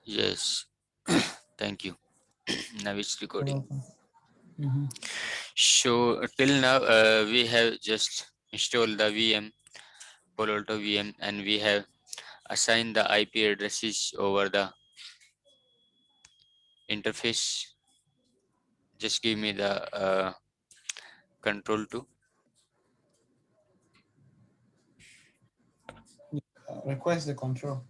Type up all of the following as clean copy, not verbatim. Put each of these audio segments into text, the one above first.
Yes. Thank you. Now it's You're recording. welcome. Mm-hmm. So till now we have just installed the VM, Palo Alto VM, and we have assigned the IP addresses over the interface. Just give me the control to. Request the control.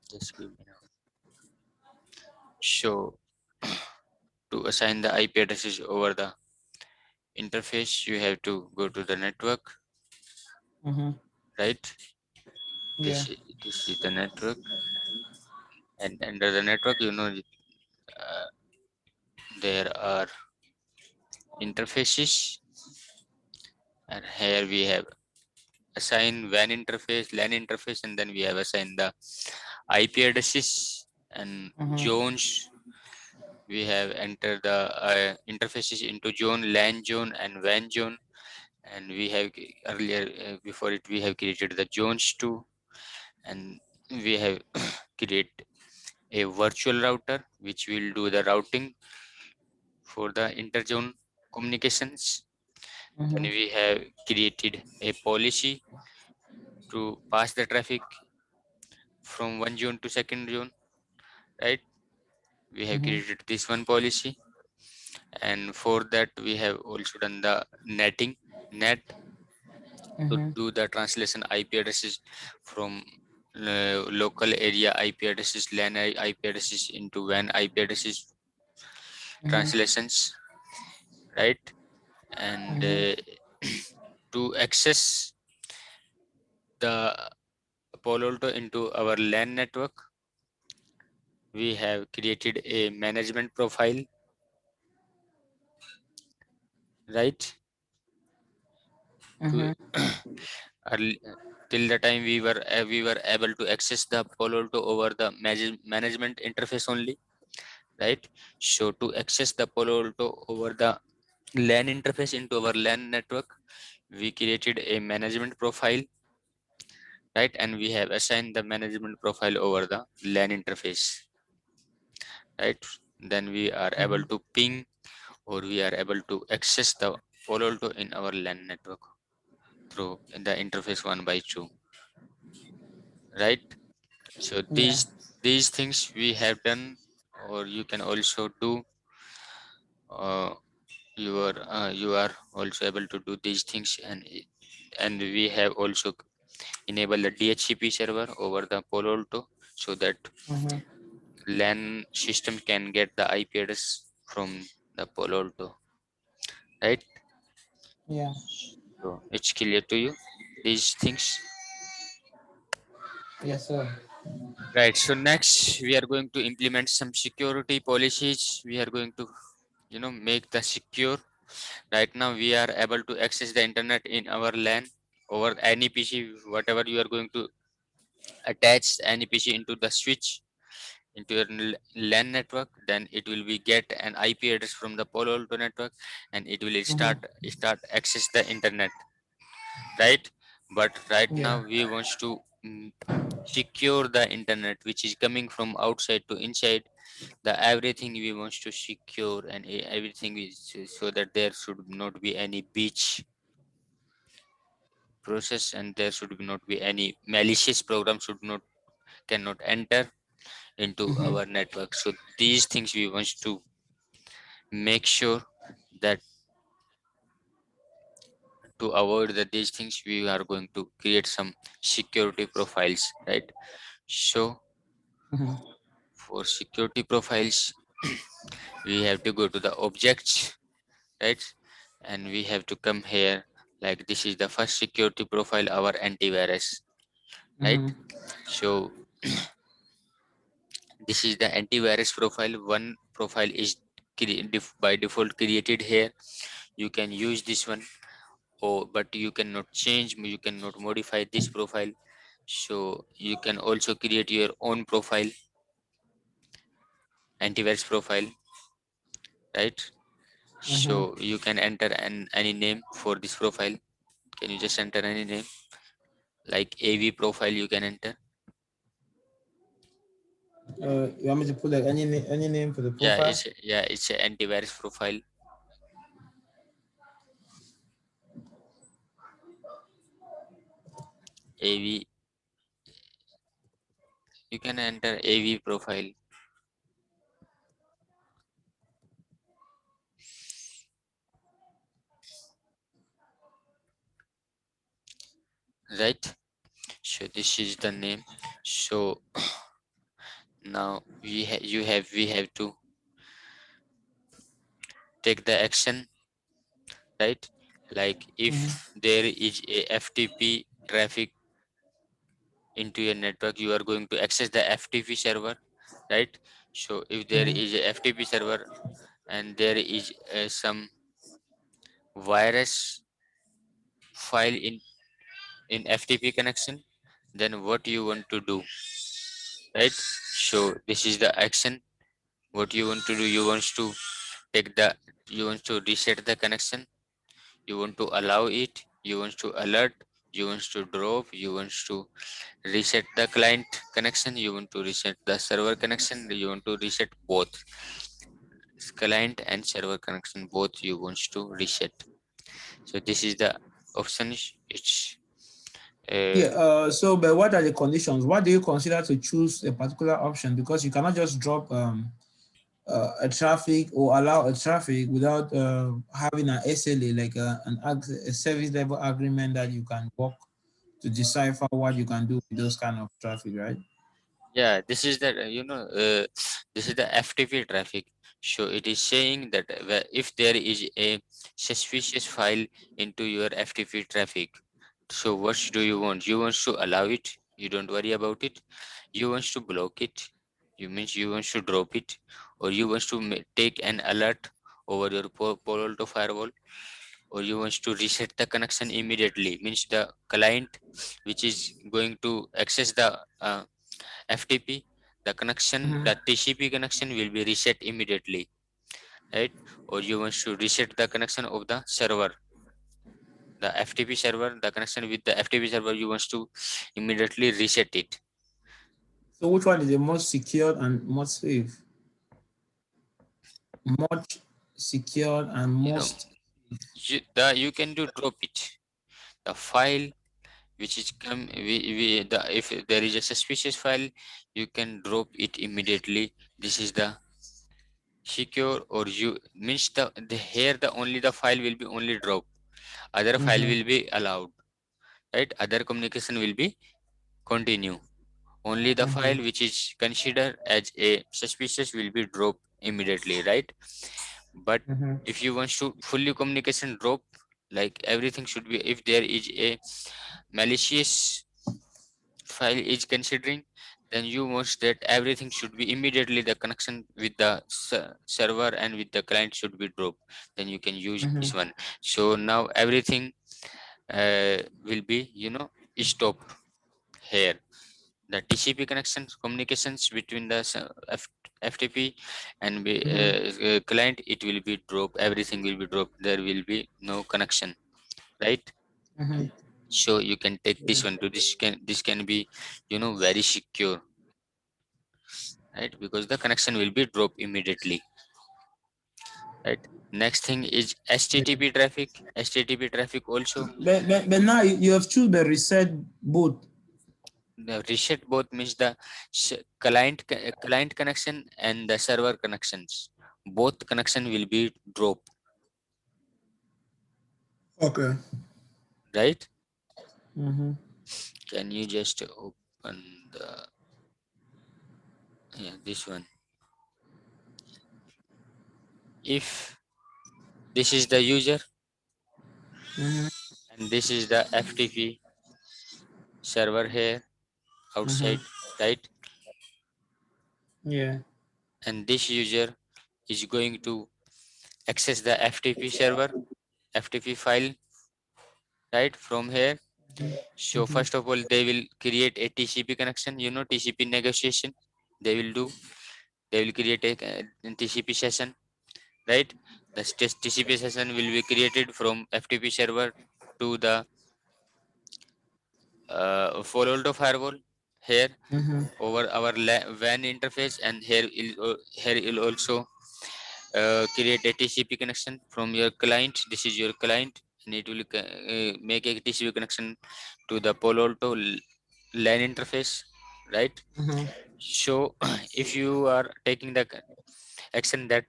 Just give me now. So to assign the IP addresses over the interface, you have to go to the network, Mm-hmm. right? Yeah. This is the network, and under the network, there are interfaces, and here we have assigned WAN interface, LAN interface, and then we have assigned the IP addresses and Mm-hmm. zones. We have entered the interfaces into zone, LAN zone, and WAN zone, and we have earlier before it we have created the zones too, and we have create a virtual router which will do the routing for the interzone communications. Then Mm-hmm. we have created a policy to pass the traffic from one zone to second zone, right? We have Mm-hmm. created this one policy, and for that we have also done the netting net to Mm-hmm. do the translation IP addresses from local area IP addresses, LAN IP addresses into WAN IP addresses Mm-hmm. translations, right? And Mm-hmm. to access the Palo Alto into our LAN network, we have created a management profile, right? To Mm-hmm. early, till the time we were able to access the Palo Alto over the management interface only, right? So to access the Palo Alto over the LAN interface into our LAN network, we created a management profile, right? And we have assigned the management profile over the LAN interface, right? Then we are able Mm-hmm. to ping or we are able to access the Palo Alto in our LAN network through the interface 1 by 2, right? So Yeah. these things we have done, or you can also do. Uh, you are also able to do these things, and we have also enabled the DHCP server over the Palo Alto so that Mm-hmm. LAN system can get the IP address from the Palo Alto, right? Yeah. So it's clear to you these things, Yes, sir. right? So next we are going to implement some security policies. We are going to make the secure. Right now we are able to access the internet in our LAN over any PC. Whatever you are going to attach any PC into the switch into your LAN network, then it will be get an IP address from the Palo Alto network, and it will Mm-hmm. start access the internet, right? But right Yeah. now we want to secure the internet which is coming from outside to inside. The everything we want to secure, and everything is so that there should not be any breach process, and there should not be any malicious program should not cannot enter into Mm-hmm. our network. So these things we want to make sure that to avoid that these things we are going to create some security profiles, right? So Mm-hmm. for security profiles we have to go to the objects, right? And we have to come here, like this is the first security profile, our antivirus, right? Mm-hmm. So this is the antivirus profile. One profile is by default created here. You can use this one, but you cannot change, you cannot modify this profile. So you can also create your own profile, antivirus profile, right? So you can enter any name for this profile. Can you just enter any name like AV profile? You can enter. You want me to put like any name for the Yeah, profile? it's a antivirus profile. AV. You can enter AV profile. Right. So this is the name. So now we have to take the action, right? Like if there is a FTP traffic into your network, you are going to access the FTP server, right? So if there is a FTP server and there is some virus file in FTP connection, then what you want to do, right? So this is the action. What you want to do, you want to take the, you want to reset the connection, you want to allow it, you want to alert, you want to drop, you want to reset the client connection, you want to reset the server connection, you want to reset both client and server connection, both you want to reset. So this is the option. It's Yeah. uh, So, but what are the conditions? What do you consider to choose a particular option? Because you cannot just drop a traffic or allow a traffic without having an SLA, like a service level agreement that you can work to decipher what you can do with those kind of traffic, right? yeah, this is the this is the FTP traffic. So it is saying that if there is a suspicious file into your FTP traffic, so what do you want? You want to allow it, you don't worry about it. You want to block it, you means you want to drop it, or you want to take an alert over your Palo Alto firewall, or you want to reset the connection immediately, means the client which is going to access the FTP, the connection, the TCP connection will be reset immediately, right? Or you want to reset the connection of the server, the FTP server, the connection with the FTP server, you want to immediately reset it. So, which one is the most secure and most safe? Much secure and You know, most. you can do drop it. The file which is if there is a suspicious file, you can drop it immediately. This is the secure, or you means the here the only the file will be only drop, other file will be allowed, right? Other communication will be continue. Only the file which is considered as a suspicious will be dropped immediately, right? But if you want to fully communication drop, like everything should be, if there is a malicious file is considering, then you want that everything should be immediately, the connection with the server and with the client should be dropped, then you can use this one. So now everything will be stopped here. The TCP connections, communications between the FTP and client, it will be dropped, everything will be dropped, there will be no connection, right? So you can take this one to this can be very secure, right? Because the connection will be dropped immediately, right? Next thing is HTTP traffic. HTTP traffic also, But now you have choose the reset both. the reset both means the client connection and the server connections, both connection will be dropped, Okay. right? Can you just open the, yeah, this one? If this is the user and this is the FTP server here outside, right? Yeah. And this user is going to access the FTP server, FTP file, right, from here. So first of all, they will create a TCP connection, TCP negotiation. They will do, they will create a TCP session, right? The TCP session will be created from FTP server to the Palo Alto Firewall here Mm-hmm. over our WAN interface, and here will also create a TCP connection from your client. This is your client, and it will make a TCP connection to the Palo Alto LAN interface, right? Mm-hmm. So if you are taking the action that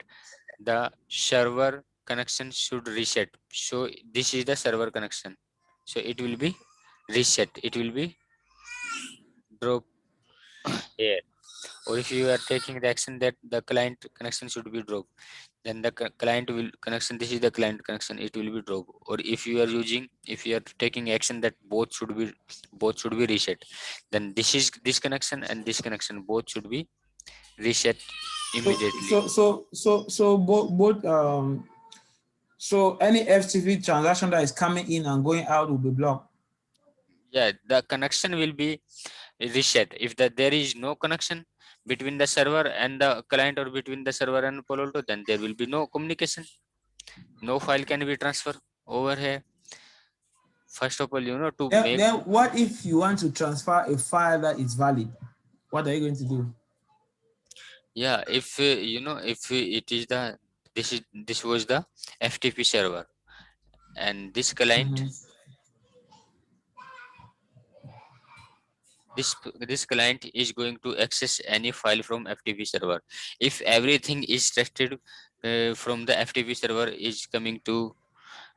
the server connection should reset, so this is the server connection, so it will be reset, it will be drop here. Or if you are taking the action that the client connection should be dropped, then the client will connection, this is the client connection, it will be dropped. Or if you are using, if you are taking action that both should be reset, then this connection and this connection both should be reset So immediately. both so any FTP transaction that is coming in and going out will be blocked. Yeah, the connection will be reset. If there is no connection between the server and the client, or between the server and Palo Alto, then there will be no communication, no file can be transferred over here. First of all, to make, Then what if you want to transfer a file that is valid? What are you going to do? yeah, if if it is the, this was the FTP server, and this client, Mm-hmm. this client is going to access any file from FTP server. If everything is trusted from the FTP server is coming to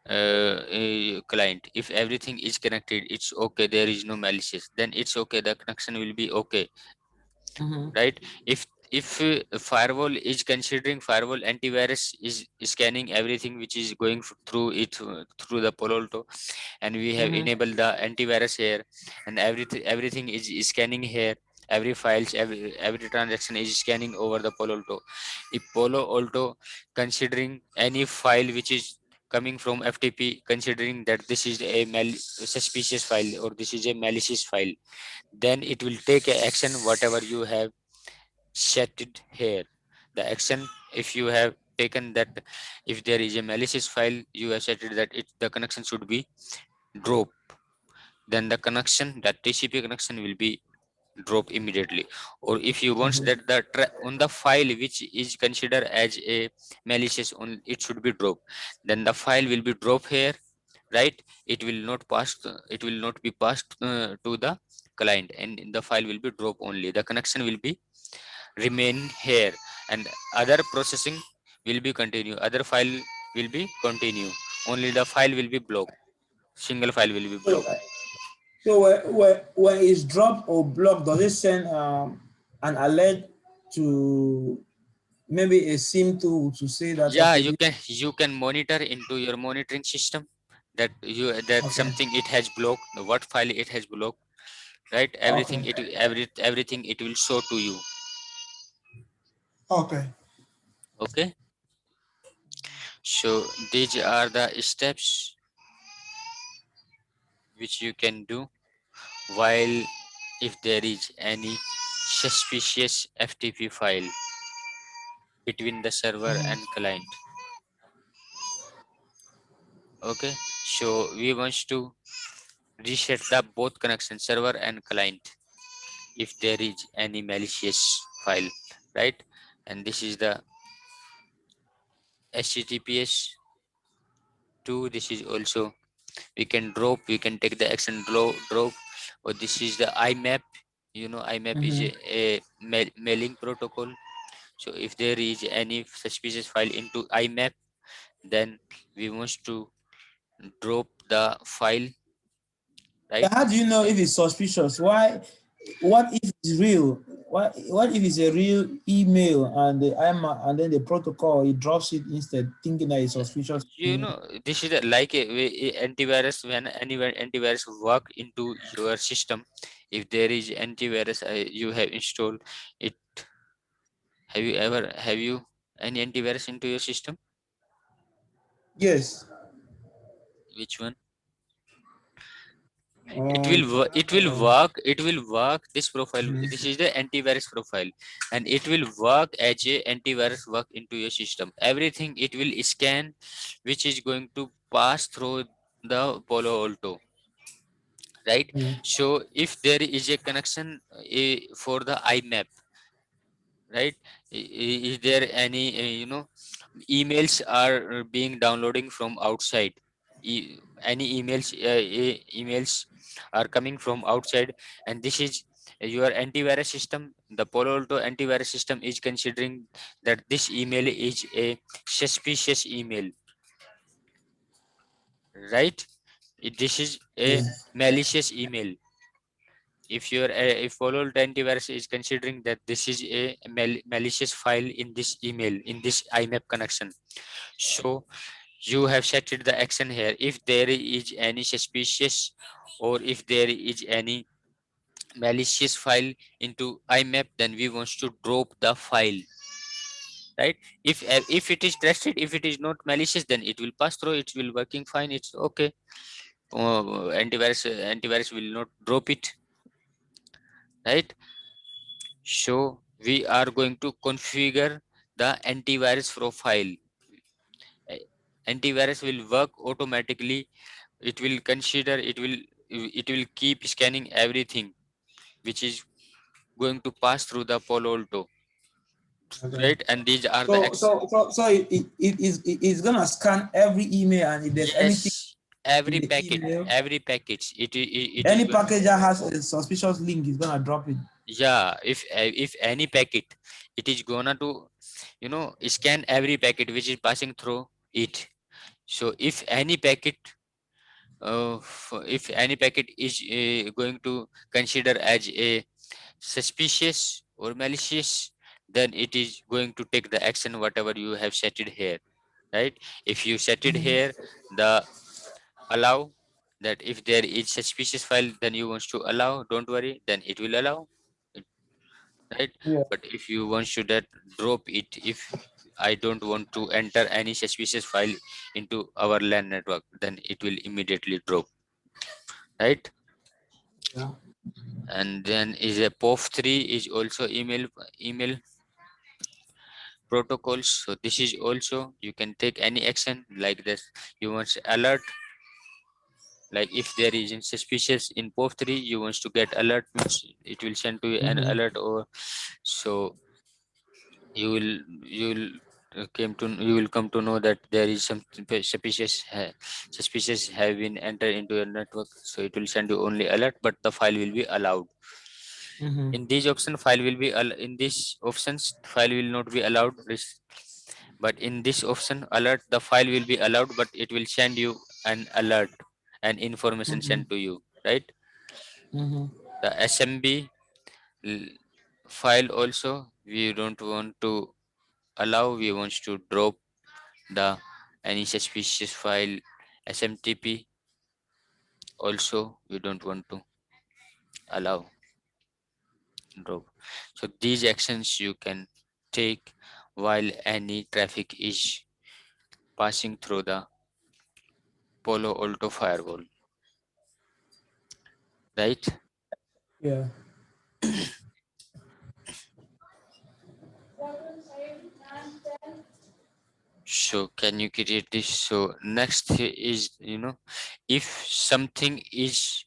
a client, if everything is connected, it's okay, there is no malicious, then it's okay, the connection will be okay, Mm-hmm. right? If firewall is considering, firewall antivirus is scanning everything which is going through it, through the Palo Alto, and we have Mm-hmm. enabled the antivirus here, and everything is scanning here, every files, every transaction is scanning over the Palo Alto. If Palo Alto considering any file which is coming from FTP, considering that this is a suspicious file, or this is a malicious file, then it will take a action whatever you have set it here. The action, if you have taken that, if there is a malicious file, you have set it that the connection should be drop, then the connection, that TCP connection will be drop immediately. Or if you want Mm-hmm. that the on the file which is considered as a malicious, on it should be drop, then the file will be drop here, right? It will not pass it will not be passed to the client, and the file will be drop only, the connection will be remain here, and other processing will be continue, other file will be continue, only the file will be blocked, single file will be So, blocked. when it's dropped or blocked, does it send an alert to maybe a SIM tool to say that Yeah, okay, this, you can monitor into your monitoring system that that okay, something it has blocked, what file it has blocked, right? Everything okay, everything it will show to you. okay. Okay, so these are the steps which you can do while, if there is any suspicious FTP file between the server and client. Okay, so we want to reset the both connection, server and client, if there is any malicious file, right? And this is the HTTPS 2. This is also, we can drop, we can take the action drop. Or this is the IMAP. IMAP is Mm-hmm. a mailing protocol. So if there is any suspicious file into IMAP, then we want to drop the file, right? How do you know if it's suspicious? Why? What if it's real? What if it's a real email and the IMA and then the protocol it drops it instead, thinking that it's suspicious email? This is like antivirus. When any antivirus work into your system, if there is antivirus you have installed it, have you any antivirus into your system? Yes. Which one? It will work, it will work this profile. This is the antivirus profile, and it will work as a antivirus work into your system. Everything it will scan, which is going to pass through the Palo Alto, right? So if there is a connection for the IMAP, right? Is there any emails are being downloading from outside, any emails are coming from outside, and this is your antivirus system. The Palo Alto antivirus system is considering that this email is a suspicious email, right? This is a Yeah. malicious email. If your if Palo Alto antivirus is considering that this is a malicious file in this email, in this IMAP connection, so you have set it the action here. If there is any suspicious, or if there is any malicious file into IMAP, then we want to drop the file, right? If it is trusted, if it is not malicious, then it will pass through, it will working fine, it's okay. Antivirus will not drop it, right? So we are going to configure the antivirus profile. Uh, Antivirus will work automatically. It will consider, it will keep scanning everything which is going to pass through the Palo Alto, Okay. right? And these are the It's gonna scan every email, and if there's anything yes, in every the packet, email, every package, it is any going. package that has a suspicious link is gonna drop it. Yeah, if any packet, it is gonna to scan every packet which is passing through it. So if any packet is going to consider as a suspicious or malicious, then it is going to take the action whatever you have set it here, right? If you set it here, the allow, that if there is suspicious file, then you want to allow, don't worry, then it will allow it, right? Yeah. But if you want to that drop it, if I don't want to enter any suspicious file into our LAN network, then it will immediately drop, right? Yeah. And then is a POF3 is also email protocols. So this is also, you can take any action like this. You want alert, like if there is in suspicious in POF3, you want to get alert, means it will send to you an alert. Or so you will come to know that there is some suspicious have been entered into your network, so it will send you only alert, but the file will be allowed. In these option, file will be in these options, file will not be allowed, but in this option alert, the file will be allowed, but it will send you an alert and information sent to you, right? The SMB file also we don't want to allow, we want to drop the any suspicious file. SMTP also we don't want to allow, drop. So these actions you can take while any traffic is passing through the Palo Alto firewall, right? Yeah. So can you create this? So next is, if something is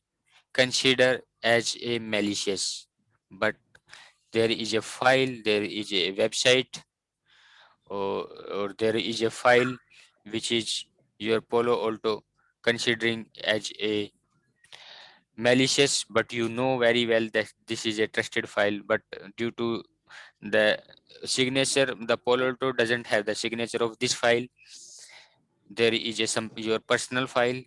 considered as a malicious, but there is a file, there is a website, or there is a file which is your Palo Alto considering as a malicious, but you know very well that this is a trusted file, but due to the signature, the Palo Alto doesn't have the signature of this file. There is a some your personal file,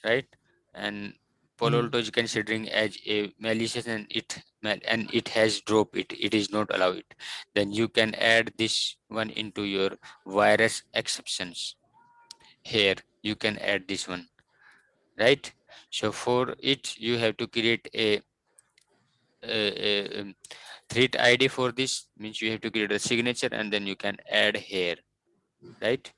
right? And Palo Alto is considering as a malicious, and it has dropped it. It is not allow it. Then you can add this one into your virus exceptions. Here you can add this one, right? So for it, you have to create a threat ID for this. Means you have to create a signature, and then you can add here, right?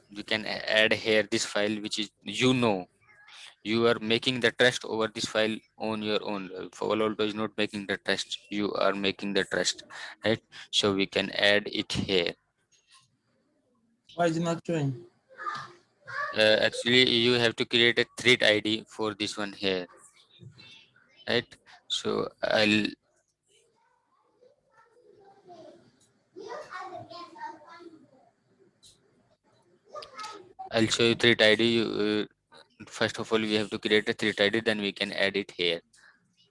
you can add here this file, which is, you are making the trust over this file on your own. Palo Alto is not making the trust, you are making the trust, right? So we can add it here. Why is it not showing? Actually, you have to create a threat ID for this one here, right? So I'll show you threat ID. First of all, we have to create a threat ID, then we can add it here,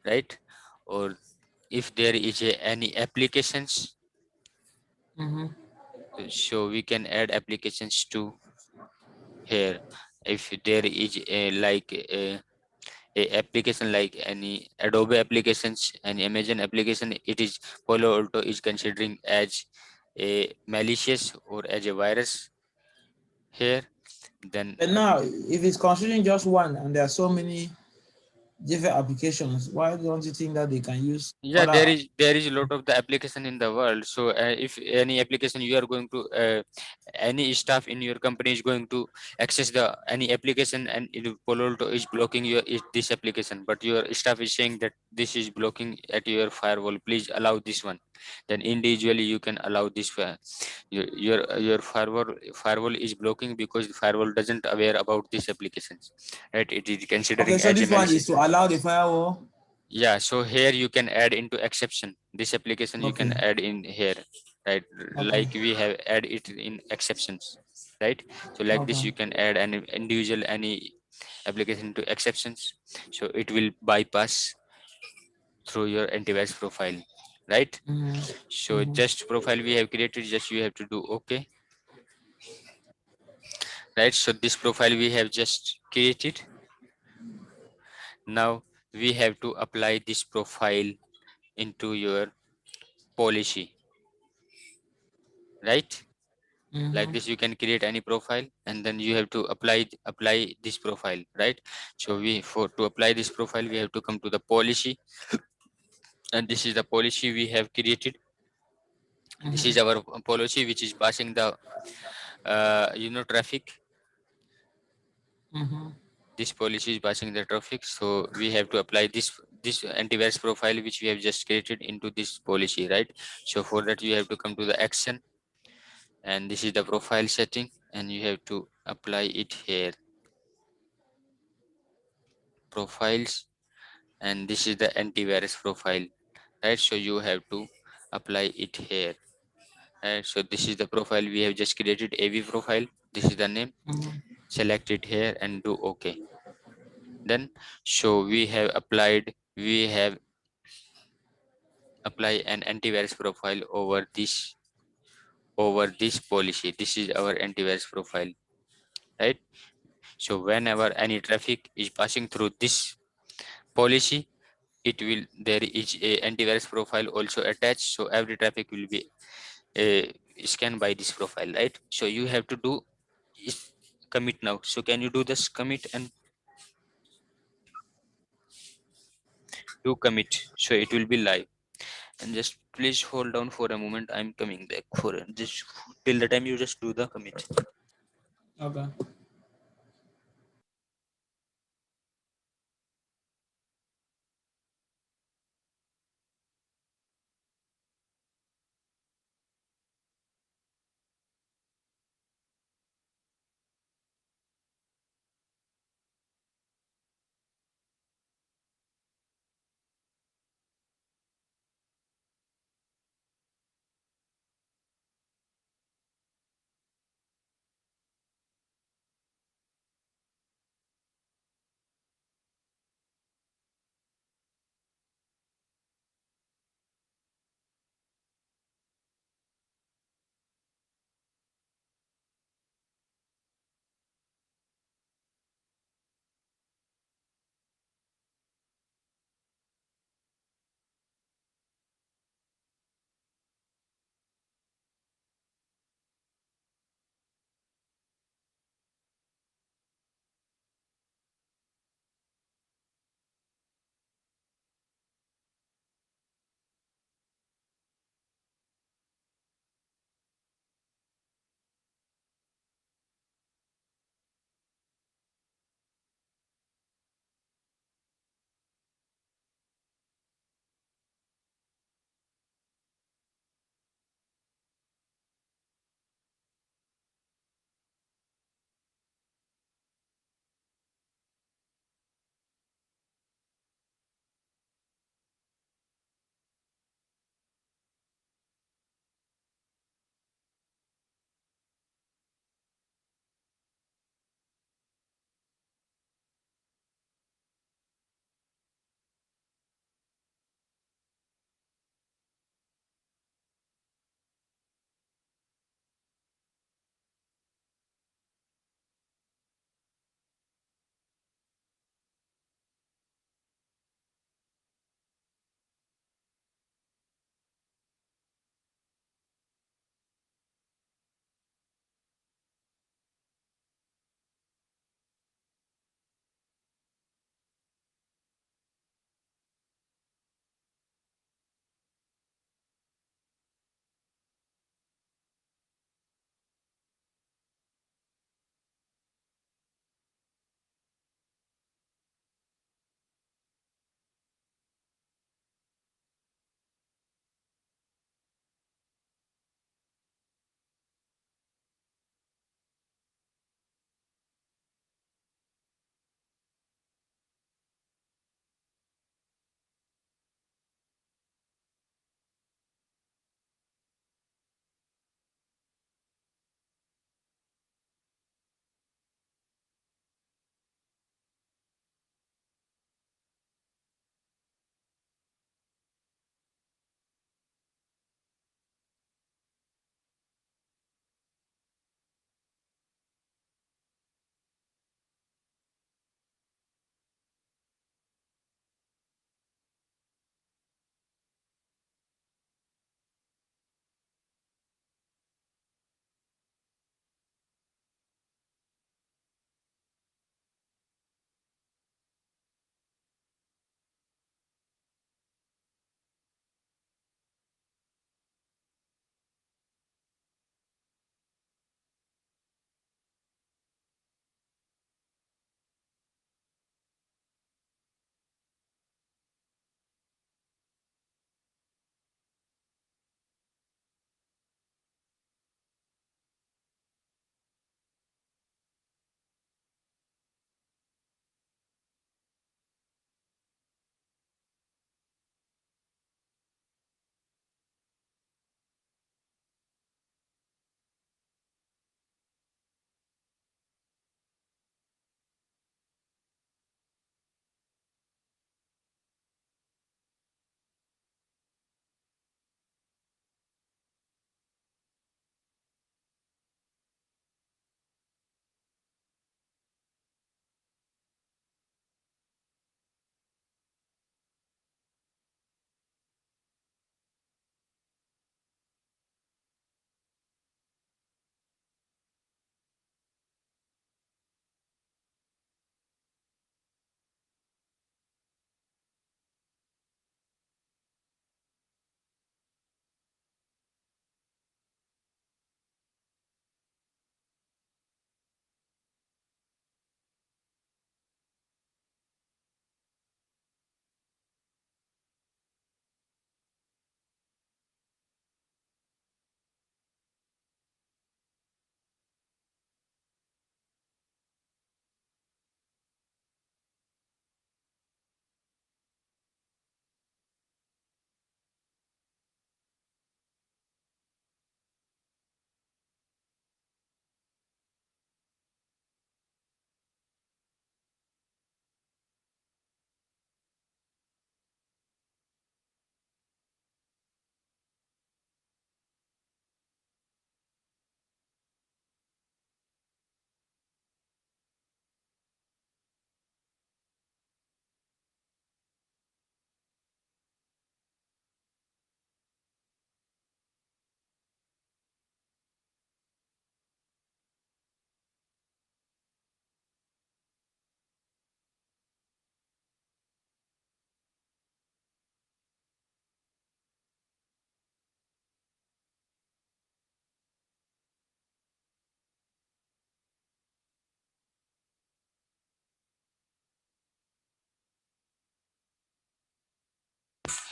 right? Or if there is any applications, Mm-hmm. so we can add applications to here. If there is a application like any Adobe applications and Amazon application, it is Palo Alto is considering as a malicious or as a virus here. Then And now, if it's considering just one and there are so many different applications, why don't you think that they can use yeah, other? there is a lot of the application in the world. So if any application you are going to any staff in your company is going to access the any application, and Palo Alto is blocking this application, but your staff is saying that this is blocking at your firewall, please allow this one, then individually you can allow this. Your firewall is blocking because the firewall doesn't aware about these applications, right? It is Okay, considering so as a this one is malicious. to allow the firewall. Yeah, so here you can add into exception. This application you can Okay, add in here, right? okay, Like we have add it in exceptions, right? So like this okay. you can add an individual any application to exceptions, so it will bypass through your antivirus profile, right? Mm-hmm. So Mm-hmm. just profile we have created, just you have to do okay, right? So this profile we have just created. Now we have to apply this profile into your policy, right? Like Mm-hmm. this you can create any profile and then you have to apply this profile, right? So we for to apply this profile we have to come to the policy, and this is the policy we have created. This is Mm-hmm. our policy which is passing the traffic. Mm-hmm. This policy is passing the traffic, so we have to apply this antivirus profile which we have just created into this policy, right? So for that you have to come to the action, and this is the profile setting, and you have to apply it here, profiles, and this is the antivirus profile, right? So you have to apply it here, right? So this is the profile we have just created, AV profile. This is the name. Mm-hmm. Select it here and do okay. Then so we have apply an antivirus profile over this policy. This is our antivirus profile, right? So whenever any traffic is passing through this policy, it will there is a antivirus profile also attached, so every traffic will be uh, scanned by this profile, right? So you have to do is commit now. So can you do this commit and do commit, so it will be live. And just please hold down for a moment, I'm coming back for just till the time you just do the commit. Okay.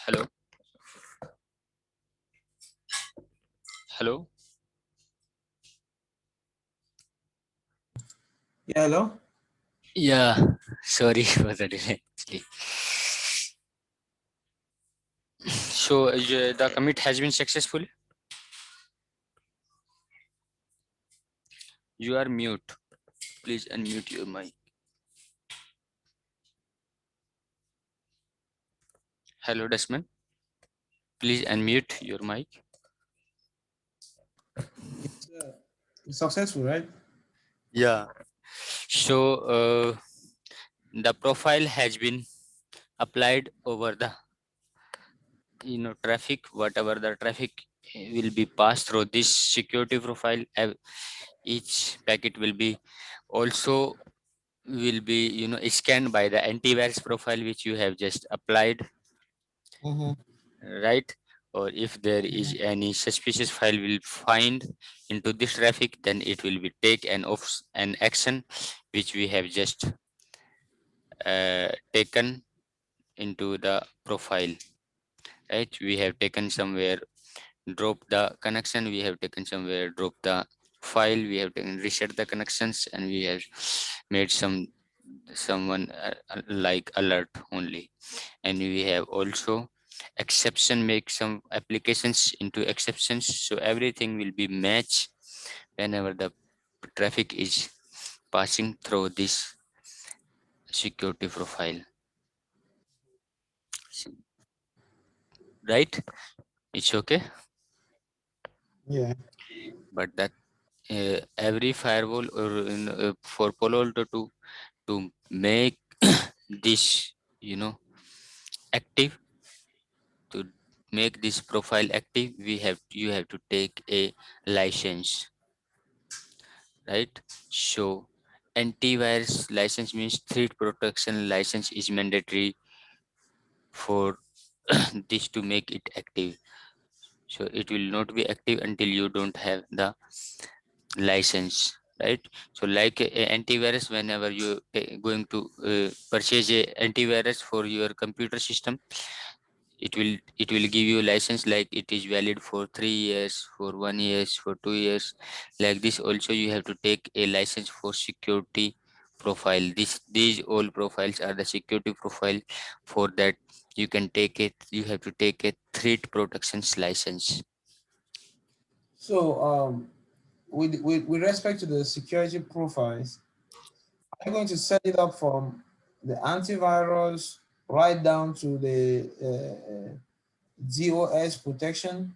Hello, hello. Yeah, hello. Yeah, sorry for the delay. Actually. So the commit has been successful. You are mute. Please unmute your mic. Hello, Desmond. Please unmute your mic. It's successful, right? Yeah. So the profile has been applied over the traffic. Whatever the traffic will be passed through this security profile. Each packet will be also will be scanned by the antivirus profile which you have just applied, Mm-hmm. right? Or if there is any suspicious file will find into this traffic, then it will be take an action which we have just taken into the profile, right? We have taken somewhere drop the connection, we have taken somewhere drop the file, we have taken reset the connections, and we have made someone like alert only. And we have also exception, make some applications into exceptions, so everything will be matched whenever the traffic is passing through this security profile, right? It's okay. Yeah. But that every firewall or for Palo Alto to make this active, to make this profile active, you have to take a license, right? So antivirus license means threat protection license is mandatory for this to make it active. So it will not be active until you don't have the license, right? So like a antivirus, whenever you going to purchase a antivirus for your computer system, it will give you license, like it is valid for 3 years, for 1 years, for 2 years. Like this also you have to take a license for security profile. These all profiles are the security profile. For that you can take it, you have to take a threat protections license. So, with respect to the security profiles, I'm going to set it up from the antivirus right down to the DOS protection,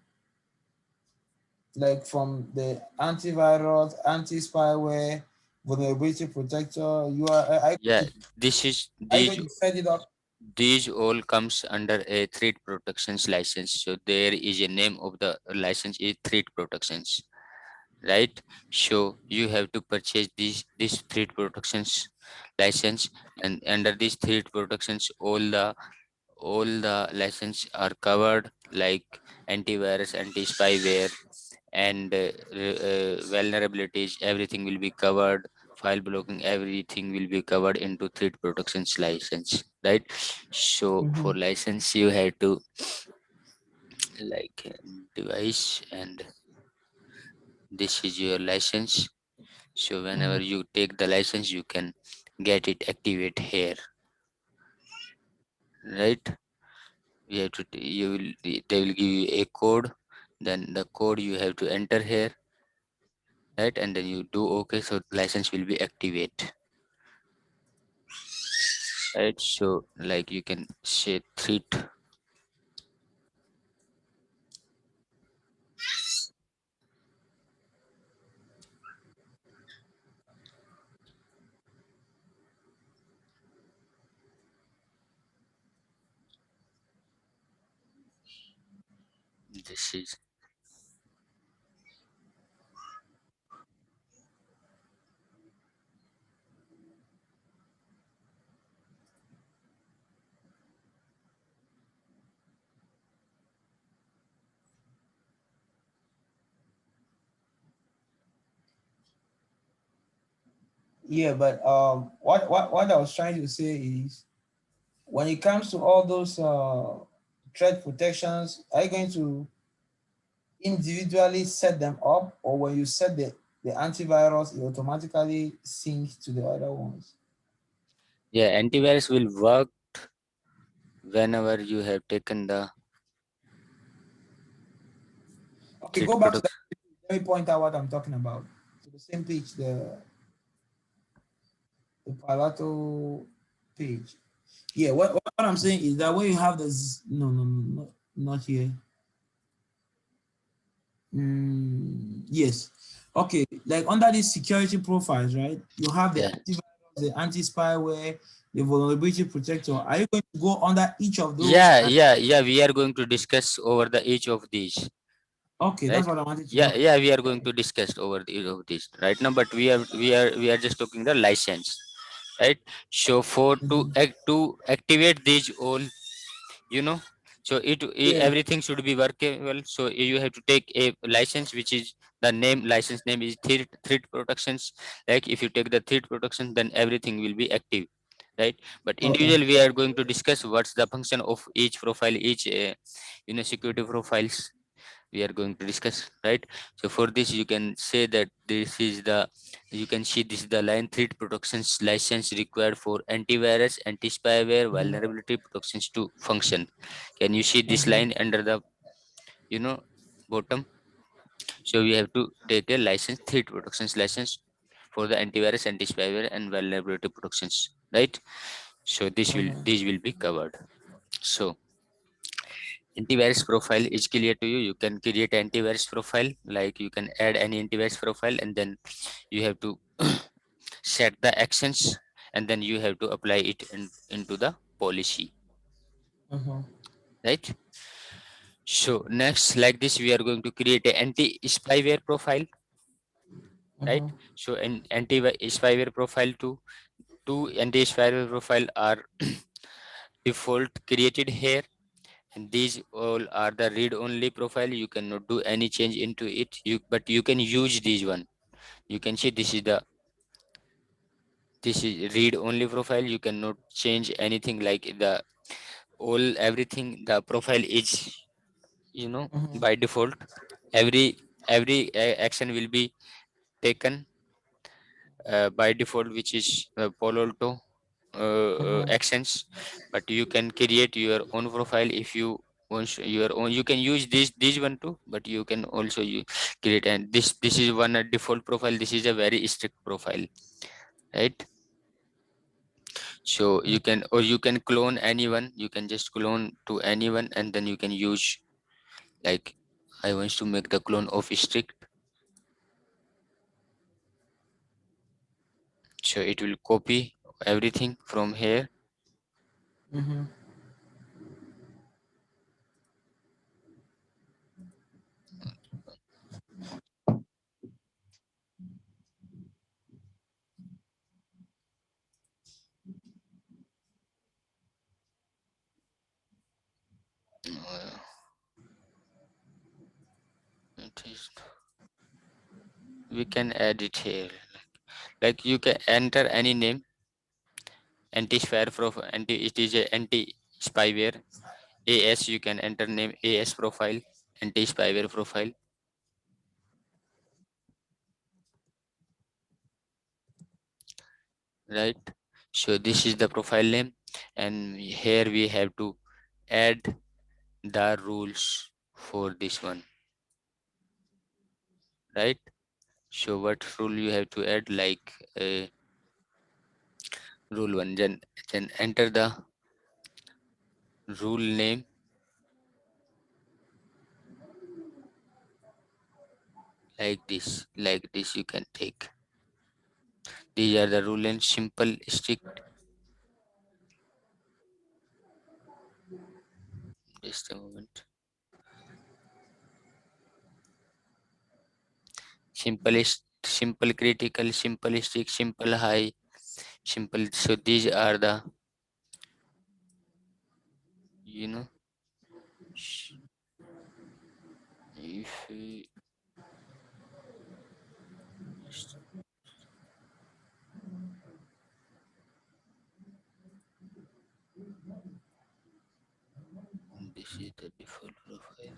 like from the antivirus, anti-spyware, vulnerability protector. Yeah, this is Are you these going to set it up? these all comes under a threat protections license. So there is a name of the license is threat protections, right? So you have to purchase this threat protections license, and under these threat protections all the license are covered, like antivirus, anti spyware, and vulnerabilities, everything will be covered. File blocking, everything will be covered into threat protections license, right? So Mm-hmm. for license you have to like device, and this is your license. So Mm-hmm. whenever you take the license you can get it activate here, right? You have to you will they will give you a code, then the code you have to enter here, right? And then you do okay, so license will be activate, right? So like you can say threat. This is Yeah, but what I was trying to say is when it comes to all those threat protections, are you going to individually set them up, or when you set the antivirus, it automatically syncs to the other ones? Yeah, antivirus will work whenever you have taken the Okay, threat go back to that. protection. Let me point out what I'm talking about. So the same page, the Palo Alto page. Yeah, what I'm saying is that when you have this, no, not here. Yes. Okay, like under these security profiles, right? You have the Yeah, antivirus, the anti-spyware, the vulnerability protector. Are you going to go under each of those? yeah, And yeah, yeah. We are going to discuss over the each of these, okay, that's right? what I wanted to Yeah, know. yeah. We are going to discuss over the each of these right now, but we are just talking the license, right? So for Mhm. to activate these all, you know, so Yeah. everything should be workable. So you have to take a license, which is the name, license name is threat protections. Like if you take the threat protection, then everything will be active, right? But Okay. individual we are going to discuss what's the function of each profile, each security profiles we are going to discuss, right? So for this you can say that this is the, you can see this is the line threat protections license required for antivirus, anti-spyware, Mhm. vulnerability protections to function. Can you see this Mhm. line under the, you know, bottom? So we have to take a license, threat protections license for the antivirus, anti-spyware and vulnerability protections, right? So Mhm. these will be covered. So antivirus profile is clear to you. You can create antivirus profile, like you can add any antivirus profile, and then you have to set the actions, and then you have to apply it into the policy, Mhm. right? So next, like this, we are going to create a anti spyware profile, right? Mhm. So an anti spyware profile, two anti spyware profile are default created here, and these all are the read only profile. You cannot do any change into it, but you can use these one. You can see this is read only profile. You cannot change anything, like the all everything, the profile is, you know, Mhm. by default. Every action will be taken by default, which is Palo Alto Mhm. actions. But you can create your own profile if you want your own. You can use this one too, but you can also create, and this is one default profile. This is a very strict profile, right? So you can, or you can clone anyone. You can just clone to anyone, and then you can use, like, I want to make the clone of strict. So it will copy everything from here. Mhm. Uh, it is, we can add it here. Like you can enter any name, anti-spyware profile, it is a anti-spyware. AS, you can enter name AS profile, anti-spyware profile, right? So this is the profile name, and here we have to add the rules for this one, right? So what rule you have to add, like rule one, then enter the rule name, like this you can take. These are the rule and simple, strict. Just a moment. Simple is simple critical, simple strict, simple high, simple. So these are the, you know, if this is the default profile.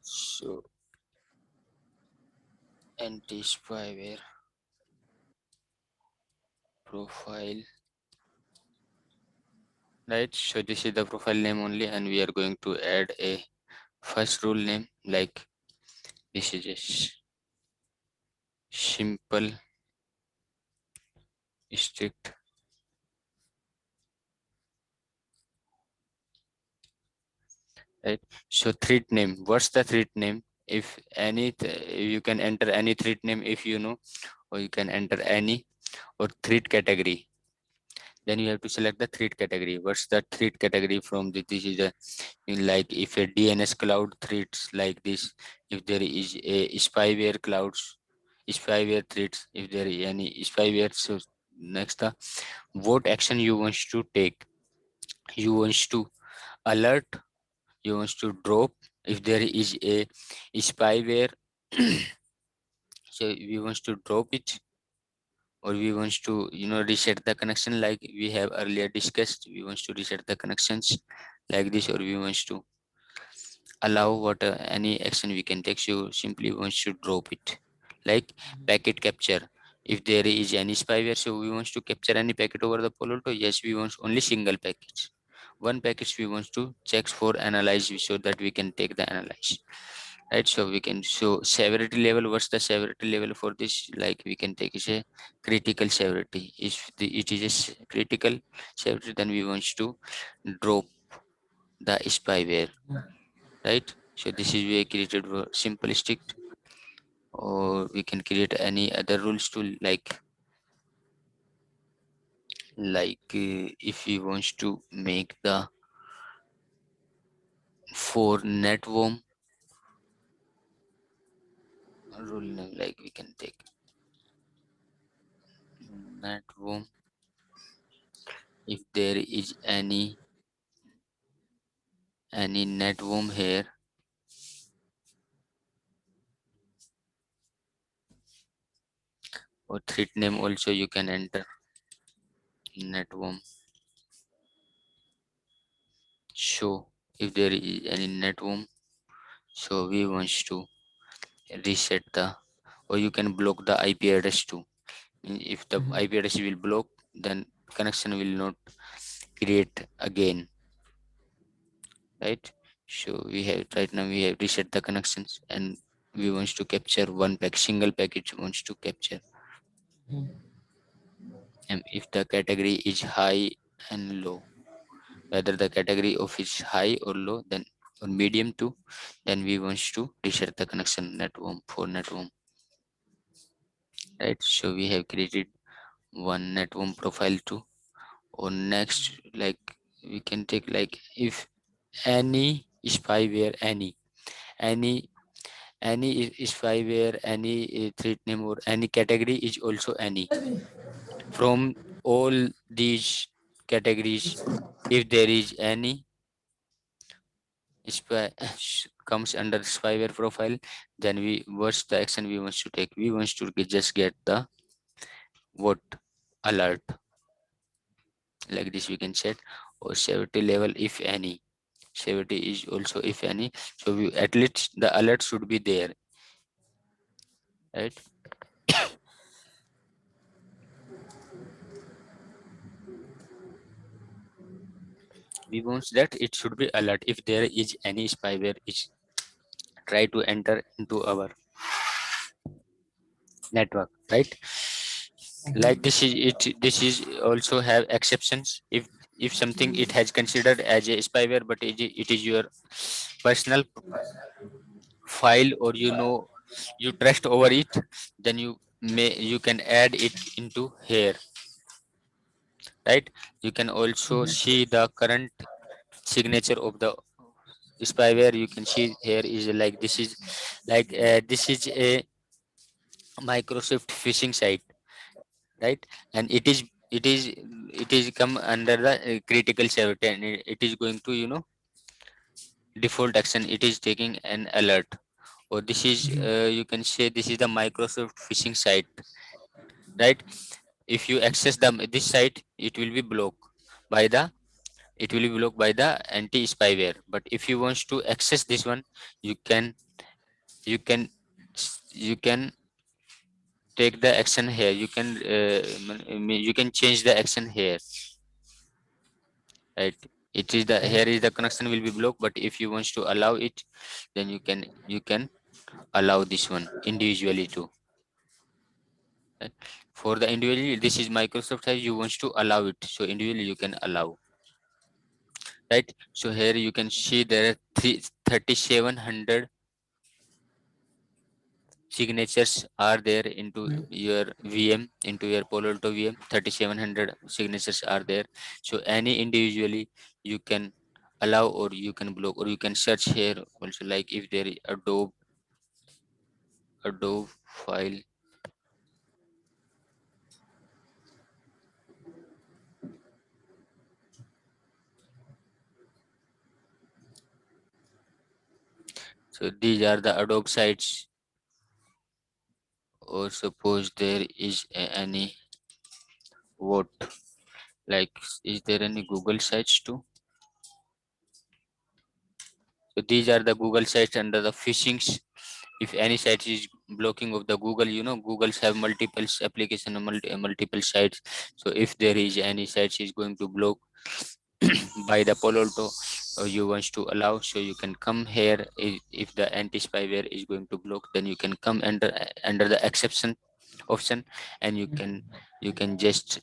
So anti-spyware profile, right? So this is the profile name only, and we are going to add a first rule name, like this is a simple strict, right? So threat name, what's the threat name? If any you can enter any threat name if you know, or you can enter any, or threat category. Then you have to select the threat category. What's the threat category from this is a, like if a DNS cloud threats like this, if there is a spyware clouds, spyware threats, if there is any spyware. So next, what action you want to take? You want to alert, you want to drop if there is a spyware. So we want to drop it, or we want to reset the connection like we have earlier discussed. We want to reset the connections like this, or we want to allow what any action we can take. So simply want to drop it, like packet capture. If there is any spyware, so we want to capture any packet over the Palo Alto. Yes, we want only single package. One package we want to check for analyze, so that we can take the analyze, right? So we can show severity level. What's the severity level for this? Like we can take is a critical severity. If it is a critical severity, then we want to drop the spyware, right? So this is we created for simplistic, or we can create any other rules to if we want to make the for networm rule name, like we can take networm. If there is any networm here, or threat name also you can enter networm. So if there is any networm, so we want to reset the, or you can block the IP address too. If the IP address will block, then connection will not create again, right? So we have right now we have reset the connections, and we want to capture one pack, single package wants to capture. And if the category is high and low, whether the category of is high or low, then or medium too, then we want to reset the connection network for network, right? So we have created one network profile too. Or next, like we can take like if any spyware, any spyware, any threat name or any category is also any from all these categories. If there is any spy comes under spyware profile, then we what's the action we want to take? We want to just get the what alert, like this we can set, or severity level if any. Severity is also if any. So we at least the alert should be there, right? We want that it should be alert if there is any spyware is try to enter into our network, right? Like this is it, this is also have exceptions. If if something it has considered as a spyware, but it is your personal file, or you trust over it, then you can add it into here, right? You can also see the current signature of the spyware. You can see here is like this is a Microsoft phishing site, right? And it is come under the critical safety, and it is going to default action. It is taking an alert, or this is you can say this is the Microsoft phishing site, right? If you access this site, by the it will be blocked by the anti spyware. But if you want to access this one, you can you can you can take the action here. You can change the action here, right? It is the Okay. here is the connection will be blocked, but if you want to allow it, then you can allow this one individually too, right? For the individually, this is Microsoft has, you want to allow it, so individually you can allow, right? So here you can see there are 3700 signatures are there into your VM, into your Palo Alto VM. 3700 signatures are there. So any individually you can allow, or you can block, or you can search here also, like if there is Adobe file. So these are the Adobe sites, or suppose there is any what, like is there any Google sites too? So these are the Google sites under the phishings. If any site is blocking of the Google, Google's have multiple application, multiple sites. So if there is any sites is going to block by the Palo Alto, or you want to allow, so you can come here. If the anti spyware is going to block, then you can come under the exception option, and you can just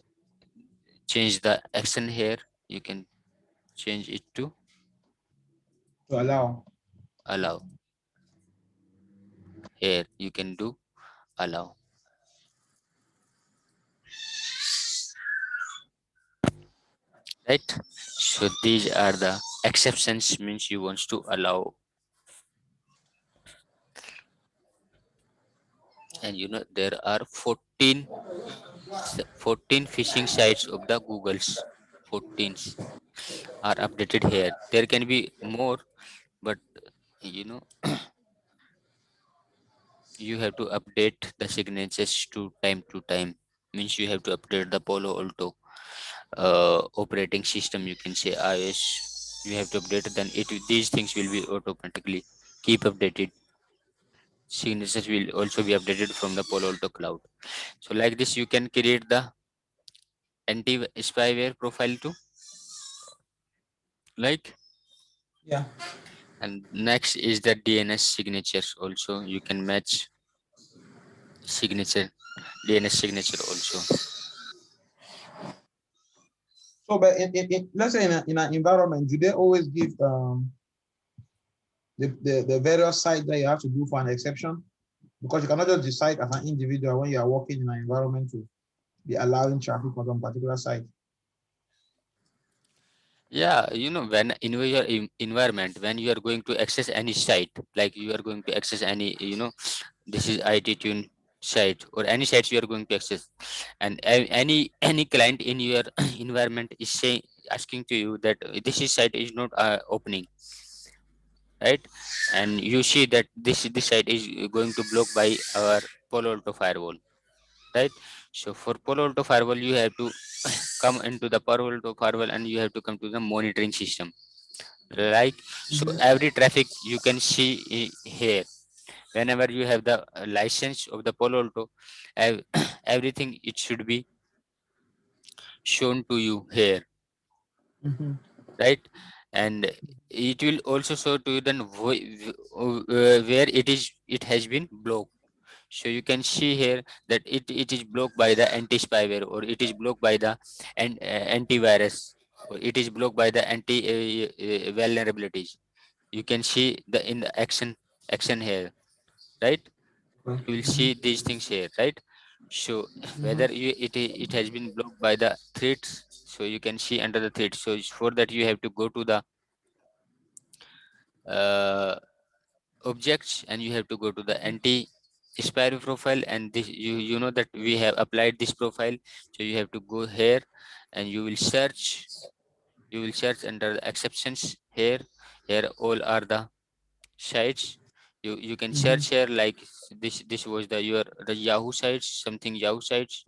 change the action here. You can change it to To allow. allow. Here you can do allow, right? So these are the exceptions, means you want to allow. And there are 14 phishing sites of the Google's. 14 are updated here. There can be more, but you know you have to update the signatures to time, means you have to update the Palo Alto operating system, you can say iOS. You have to update, then these things will be automatically keep updated. Signatures will also be updated from the Palo Alto cloud. So like this you can create the anti spyware profile too, like. Yeah. And next is the DNS signatures. Also you can match signature, DNS signature also. So, but let's say in an environment, do they always give the various sites that you have to do for an exception? Because you cannot just decide as an individual when you are working in an environment to be allowing traffic on some particular site. Yeah, when in your environment, when you are going to access any site, like you are going to access any, this is IT tune site, or any sites you are going to access, and any client in your environment is saying, asking to you that this is site is not opening, right? And you see that this site is going to block by our Palo Alto firewall, right? So for Palo Alto firewall, you have to come into the Palo Alto firewall, and you have to come to the monitoring system, like. So every traffic you can see here, whenever you have the license of the Palo Alto, everything it should be shown to you here, right? And it will also show to you then where it has been blocked. So you can see here that it is blocked by the anti spyware, or it is blocked by the antivirus, or it is blocked by the anti vulnerabilities. You can see the in the action here, right? Okay. You will see these things here, right? So whether it has been blocked by the threats, so you can see under the threats. So for that you have to go to the uh, objects, and you have to go to the anti spyware profile, and this you know that we have applied this profile. So you have to go here, and you will search under the exceptions here. Here all are the sites. You can search here, like this was the Yahoo sites, something Yahoo sites.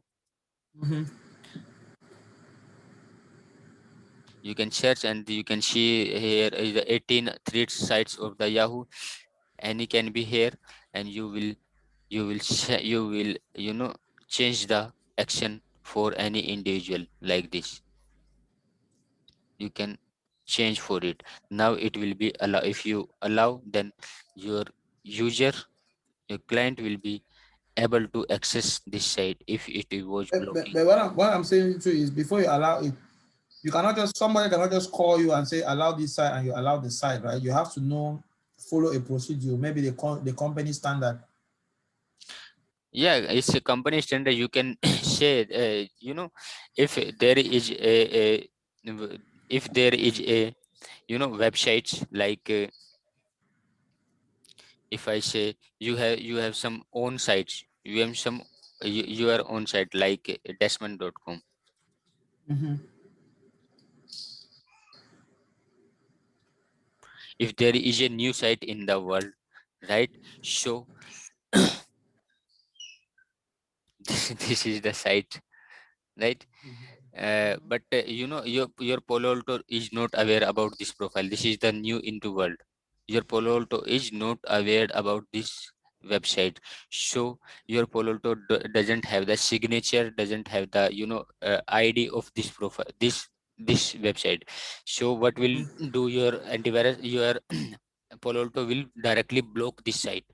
You can search, and you can see here is the 18 threat sites of the Yahoo. Any can be here, and you will change the action for any individual like this. You can change for it. Now it will be allow. If you allow, then your user, your client will be able to access this site if it was blocking. But what I'm saying too is before you allow it, you cannot just somebody cannot just call you and say allow this site and you allow the site, right? You have to know follow a procedure, maybe the company standard. Yeah, it's a company standard. You can say if there is a if there is a websites like if I say you have some own sites, you have some your own site like desmond.com. If there is a new site in the world, right? So this is the site, right? But your Palo Alto is not aware about this profile. This is the new into world. Your Palo Alto is not aware about this website. So your Palo Alto doesn't have the signature, doesn't have the ID of this profile, this website. So what will do your antivirus? Your Palo Alto will directly block this site.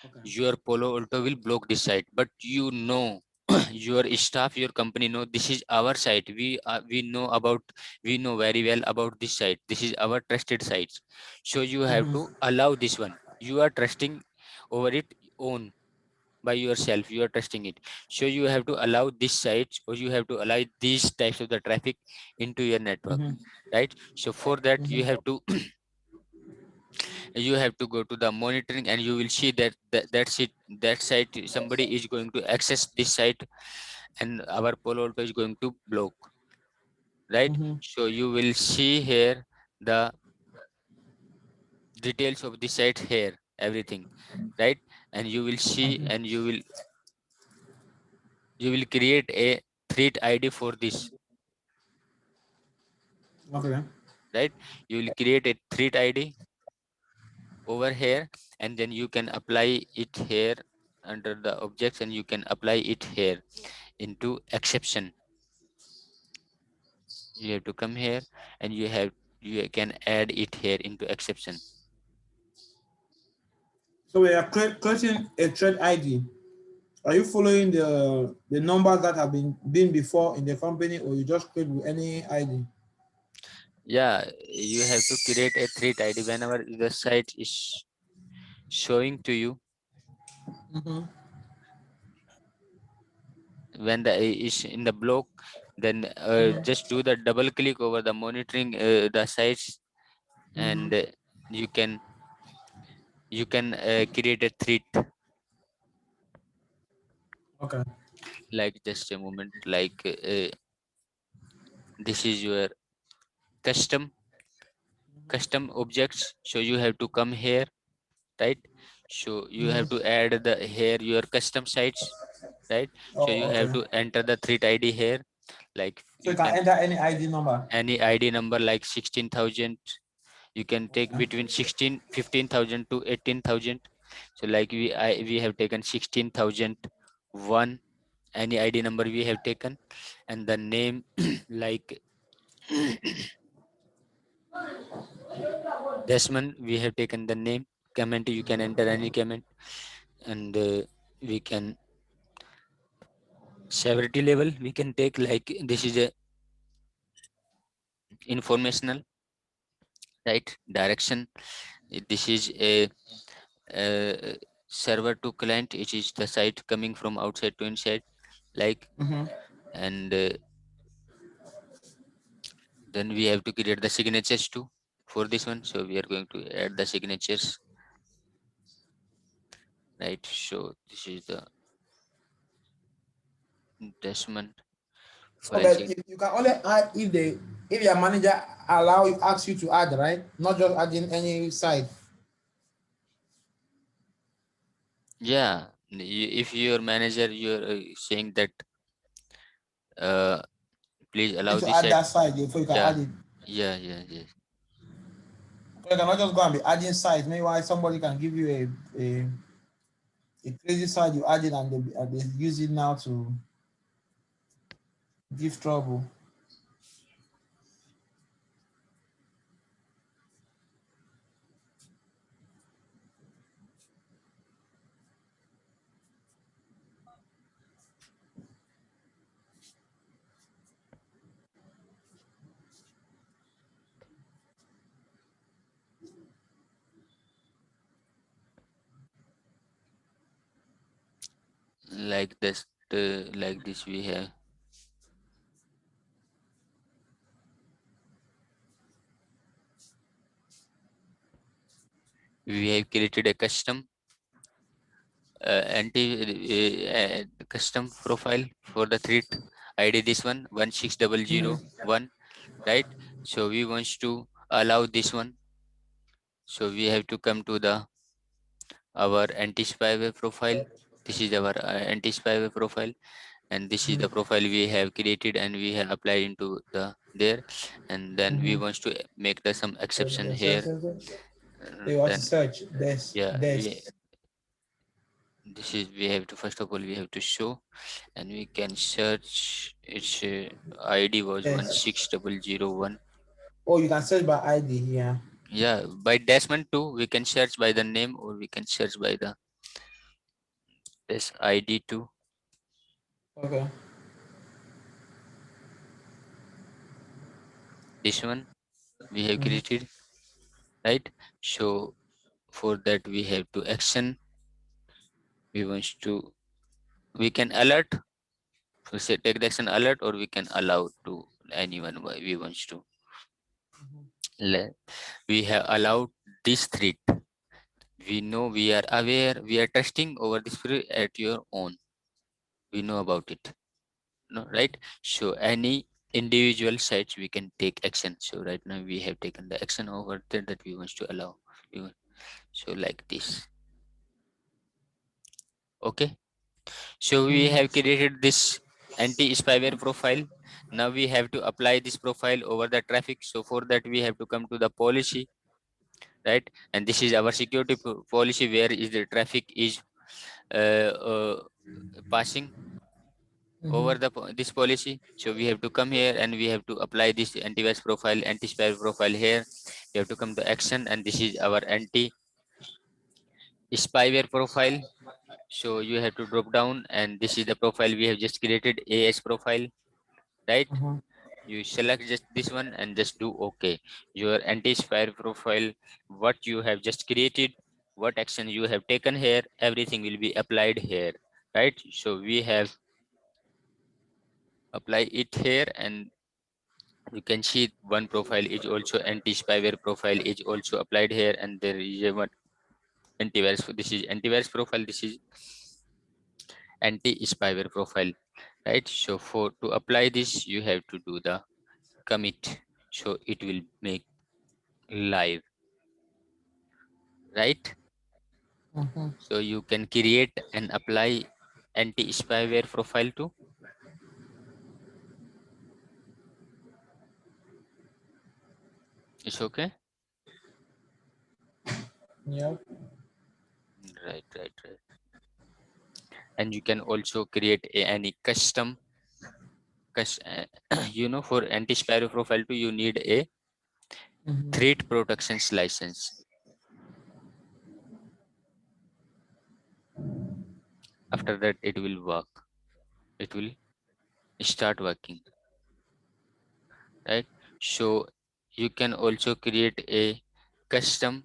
Okay. Your Palo Alto will block this site, but your staff, your company know this is our site. We know very well about this site. This is our trusted sites. So you have to allow this one. You are trusting over it own by yourself. You are trusting it. So you have to allow this sites, or you have to allow these types of the traffic into your network, right? So for that you have to go to the monitoring, and you will see that site somebody is going to access this site, and our Palo Alto is going to block, right? So you will see here the details of the site here, everything, right? And you will see, and you will create a threat ID for this, Okay. right? You will create a threat ID over here, and then you can apply it here under the objects, and you can apply it here into exception. You have to come here, and you can add it here into exception. So we are creating a thread ID. Are you following the numbers that have been before in the company, or you just create with any ID? Yeah, you have to create a threat ID whenever the site is showing to you. When the is in the block, then just do the double click over the monitoring the sites, and you can create a threat. Okay. Like, just a moment, like this is your custom objects. So you have to come here, right? So you have to add the here your custom sites, right? So you Oh, have okay. to enter the threat ID here, like So you you can can enter any ID number. any ID number like 16,000. You can take Okay. between 15,000 to 18,000. So like we have taken 16,001. Any ID number we have taken, and the name like Desmond, we have taken the name. Comment, you can enter any comment, and we can severity level we can take, like this is a informational, right? Direction, this is a server to client, which is the site coming from outside to inside, like. Mm-hmm. And then we have to create the signatures too for this one, so we are going to add the signatures, right? So this is the attachment for Okay, a you can only add if your manager asks you to add, right? Not just adding any site. yeah. If your manager, you're saying that uh please Need allow to this add at, that site before you can yeah, add it. yeah, yes. So you cannot just go and be adding sites. Meanwhile, somebody can give you a crazy site you add it and they use it now to give trouble. Like this, like this we have created a custom profile for the threat ID, this one Mm-hmm. 16001, right? So we want to allow this one, so we have to come to the our anti-spyware profile. This is our anti-spyware profile, and this is the profile we have created and we have applied into the there. And then we Mm-hmm. want to make the some exception Yes, here. yes, yes, yes. So you want to Then search yeah, we this. this is we have to, first of all we have to show, and we can search its ID was This. 16001. Oh, you can search by ID. Yeah. Yeah, by Desmond too, we can search by the name or we can search by the this ID too. Okay. This one we have Mm-hmm. created, right? So for that we have to action, we want to, we can alert, we say take the action alert, or we can allow to anyone we want to. We have allowed this threat, we know, we are aware, we are testing over this free at your own, we know about it, no, right? So any individual sites we can take action. So right now we have taken the action over there that we want to allow. So like this, okay. So we have Mm-hmm. created this anti-spyware profile. Now we have to apply this profile over the traffic. So for that we have to come to the policy, right? And this is our security policy, where is the traffic is uh, uh, passing over Mm-hmm. the this policy. So we have to come here and we have to apply this antivirus profile, anti-spyware profile here. We have to come to action, and this is our anti-spyware profile. So you have to drop down, and this is the profile we have just created, AS profile, right? Mm-hmm. You select just this one and just do okay. Your anti-spyware profile, what you have just created, what action you have taken here, everything will be applied here, right? So we have apply it here, and you can see one profile is also anti-spyware profile is also applied here, and there is a one antivirus. This is antivirus profile, this is anti-spyware profile, right? So for to apply this you have to do the commit, so it will make live, right? Mm-hmm. So you can create and apply anti-spyware profile too. It's okay. Yep. Right. And you can also create any custom for anti-spyware profile too, you need a Mm-hmm. threat protections license. After that it will work, it will start working, right? So you can also create a custom,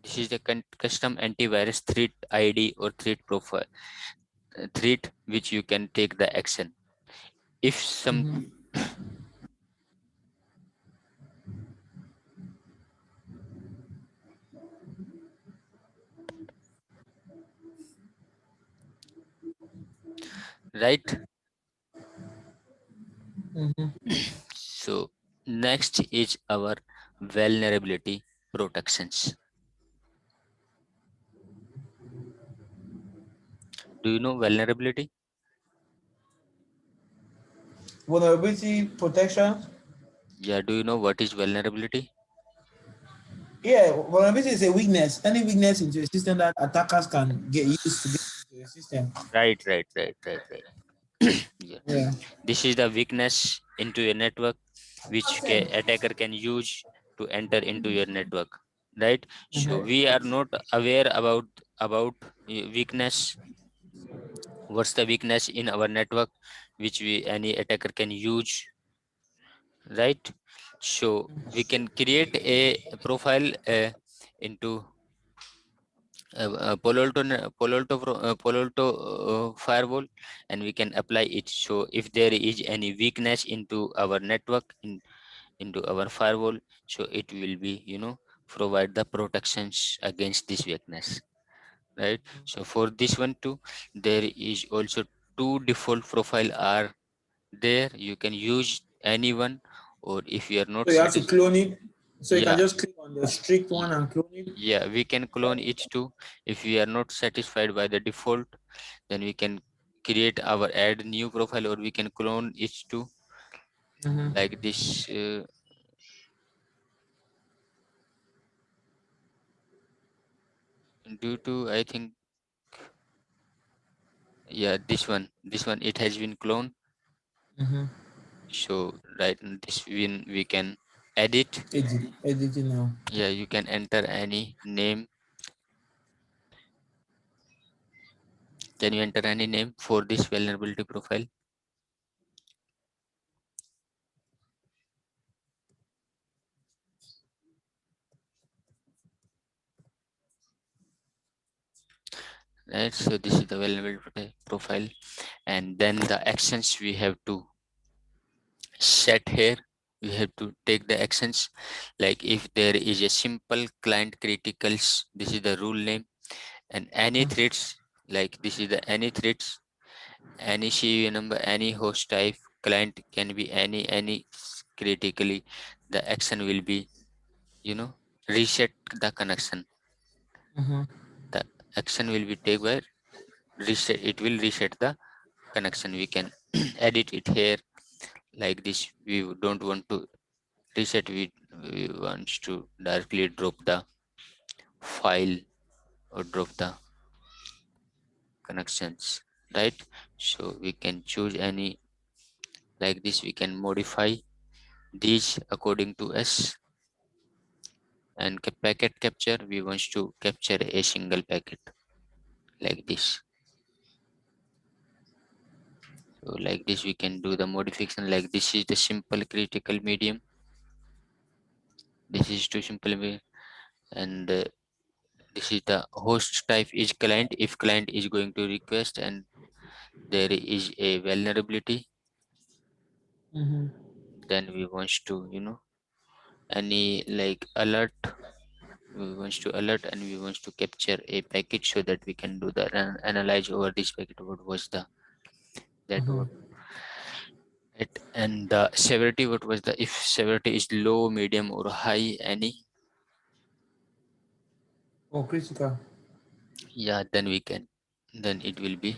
this is the custom antivirus threat ID or threat profile, threat which you can take the action. If some, Mm-hmm. right? Mm-hmm. So next is our vulnerability protections. Do you know vulnerability? Vulnerability protection. Yeah, do you know what is vulnerability? Yeah, vulnerability is a weakness. Any weakness into a system that attackers can get used to get into a system. Right. Yeah. Yeah. This is the weakness into a network which attacker can use to enter into your network, right? So Mm-hmm. we are not aware about weakness. What's the weakness in our network which we any attacker can use, right? So we can create a profile into Palo Alto firewall, and we can apply it. So if there is any weakness into our network, into our firewall, so it will be, provide the protections against this weakness, right? So for this one too, there is also two default profile are there. You can use anyone, or if you are not So you have to satisfied, clone it. So you can yeah, just click on the strict one y- and clone it. yeah, we can clone it too. If we are not satisfied by the default, then we can create our add new profile, or we can clone it too, Mm-hmm. like this. Due to, I think, yeah, this one it has been cloned. Mm-hmm. So right in this one we can edit. Edit it now. Yeah, you can enter any name. Can you enter any name for this vulnerability profile? Right, so this is the vulnerability profile, and then the actions we have to set here. We have to take the actions, like if there is a simple client criticals, this is the rule name, and any Mm-hmm. threats, like this is the any threats, any CVE number, any host type, client can be any critically, the action will be, reset the connection. Mm-hmm. The action will be taken by reset, it will reset the connection. We can edit it here like this. We don't want to reset, we want to directly drop the file or drop the connections, right? So we can choose any, like this we can modify these according to us. And packet capture, we want to capture a single packet like this. So like this we can do the modification, like this is the simple critical medium, this is too simple way, and this is the host type is client. If client is going to request and there is a vulnerability, Mm-hmm. then we want to, any like alert, we want to alert, and we want to capture a package so that we can do the analyze over this packet what was the, that what Mm-hmm. it, and the severity, what was the, if severity is low, medium, or high, any, Oh, critical. yeah, then we can, then it will be,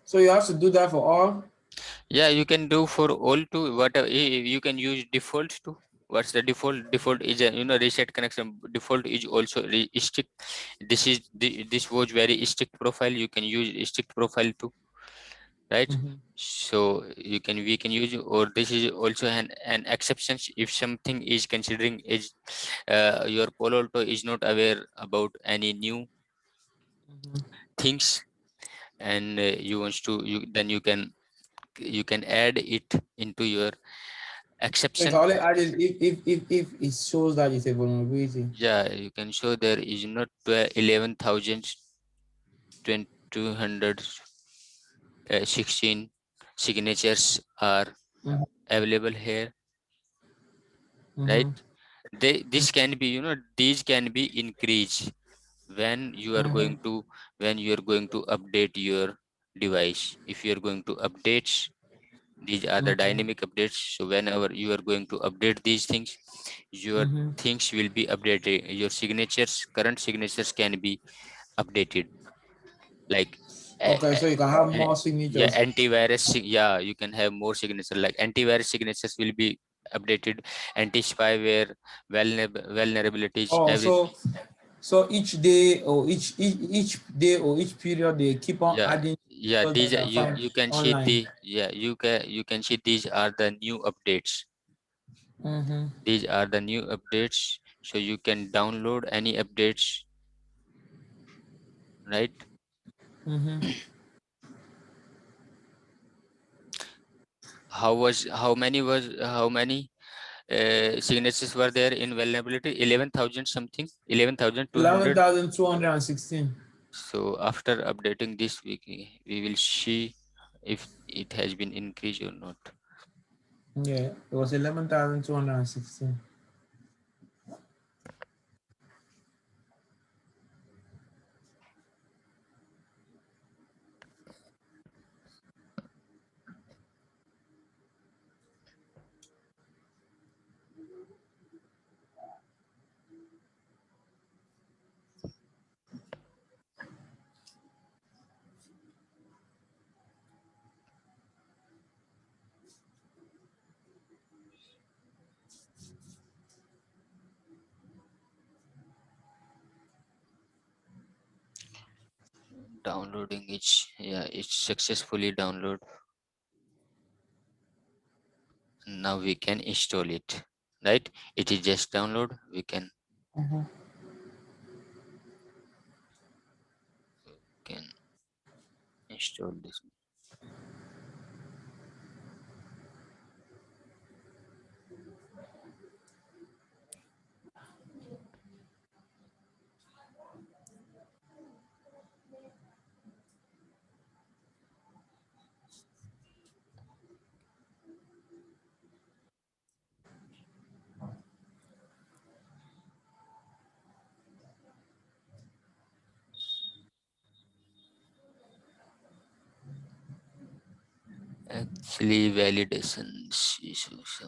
So you have to do that for all. yeah, you can do for all too. Whatever you can use default too. What's the default? Default is a, reset connection. Default is also strict. This is this was very strict profile. You can use strict profile too, right? Mm-hmm. So you can, we can use, or this is also an exception if something is considering is your Palo Alto is not aware about any new Mm-hmm. things, and you want to then you can add it into your So you exception. can only add it if it shows that it's a vulnerability. Yeah, you can show there is not 11,216 signatures are Mm-hmm. available here, right? Mm-hmm. This can be, these can be increased when you are Mm-hmm. going to update your device. If you are going to update, these are the Okay. dynamic updates. So whenever you are going to update these things, your Mm-hmm. things will be updated. Your signatures, current signatures can be updated. Like uh, Okay, so you can have more yeah, signatures. yeah, you can have more signatures. Like antivirus signatures will be updated, anti spyware vulnerabilities, Oh, every. so each day or each day or each period they keep on Yeah, adding yeah, those that these you can find you can see online. these are the new updates. Mm-hmm. These are the new updates, so you can download any updates, right? Mm-hmm. How many signatures were there in vulnerability? 11,000 something, 11,200. 11,216. So after updating this, we will see if it has been increased or not. Yeah, it was 11,216. Downloading it, yeah, it's successfully download. Now we can install it, right? It is just download. We Mm-hmm. can install this. Actually, validation issues.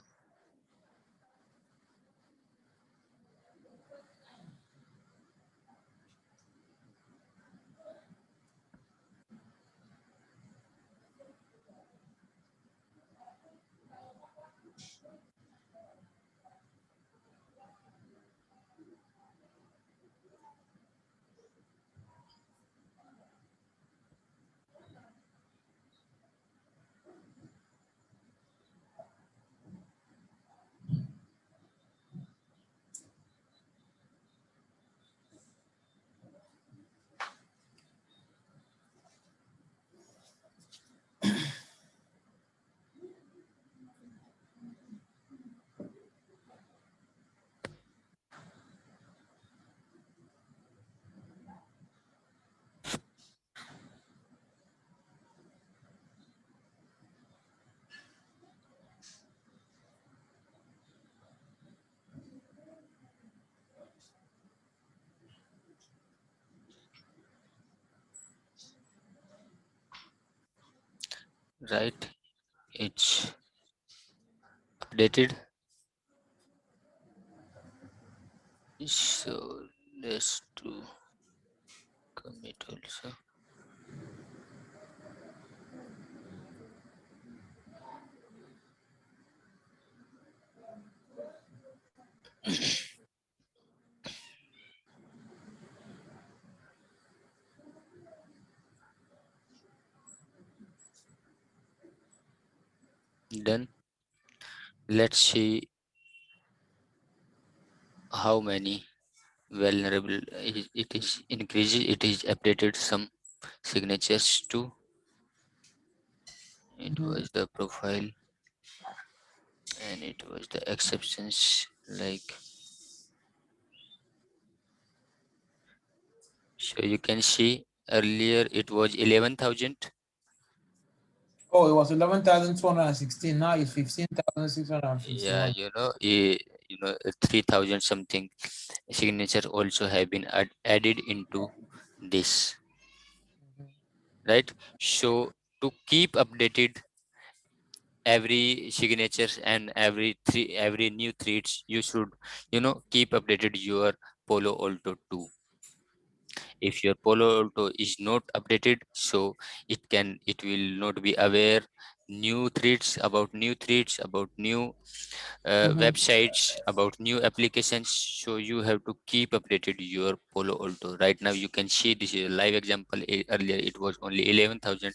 Right, it's updated. So let's do commit also. Done. Let's see how many vulnerable it is increases. It is updated some. signatures 2. It was the profile, and it was the exceptions, like, so you can see earlier it was 11,000. Oh, it was 11,216. Now it's 15,651. Yeah, you know 3,000 something signatures also have been added into this, right? So to keep updated every signatures and every new threads, you should keep updated your Palo Alto 2. If your Palo Alto is not updated, so it will not be aware new threads about new websites, about new applications. So you have to keep updated your Palo Alto. Right now you can see this is a live example. Earlier it was only 11,000,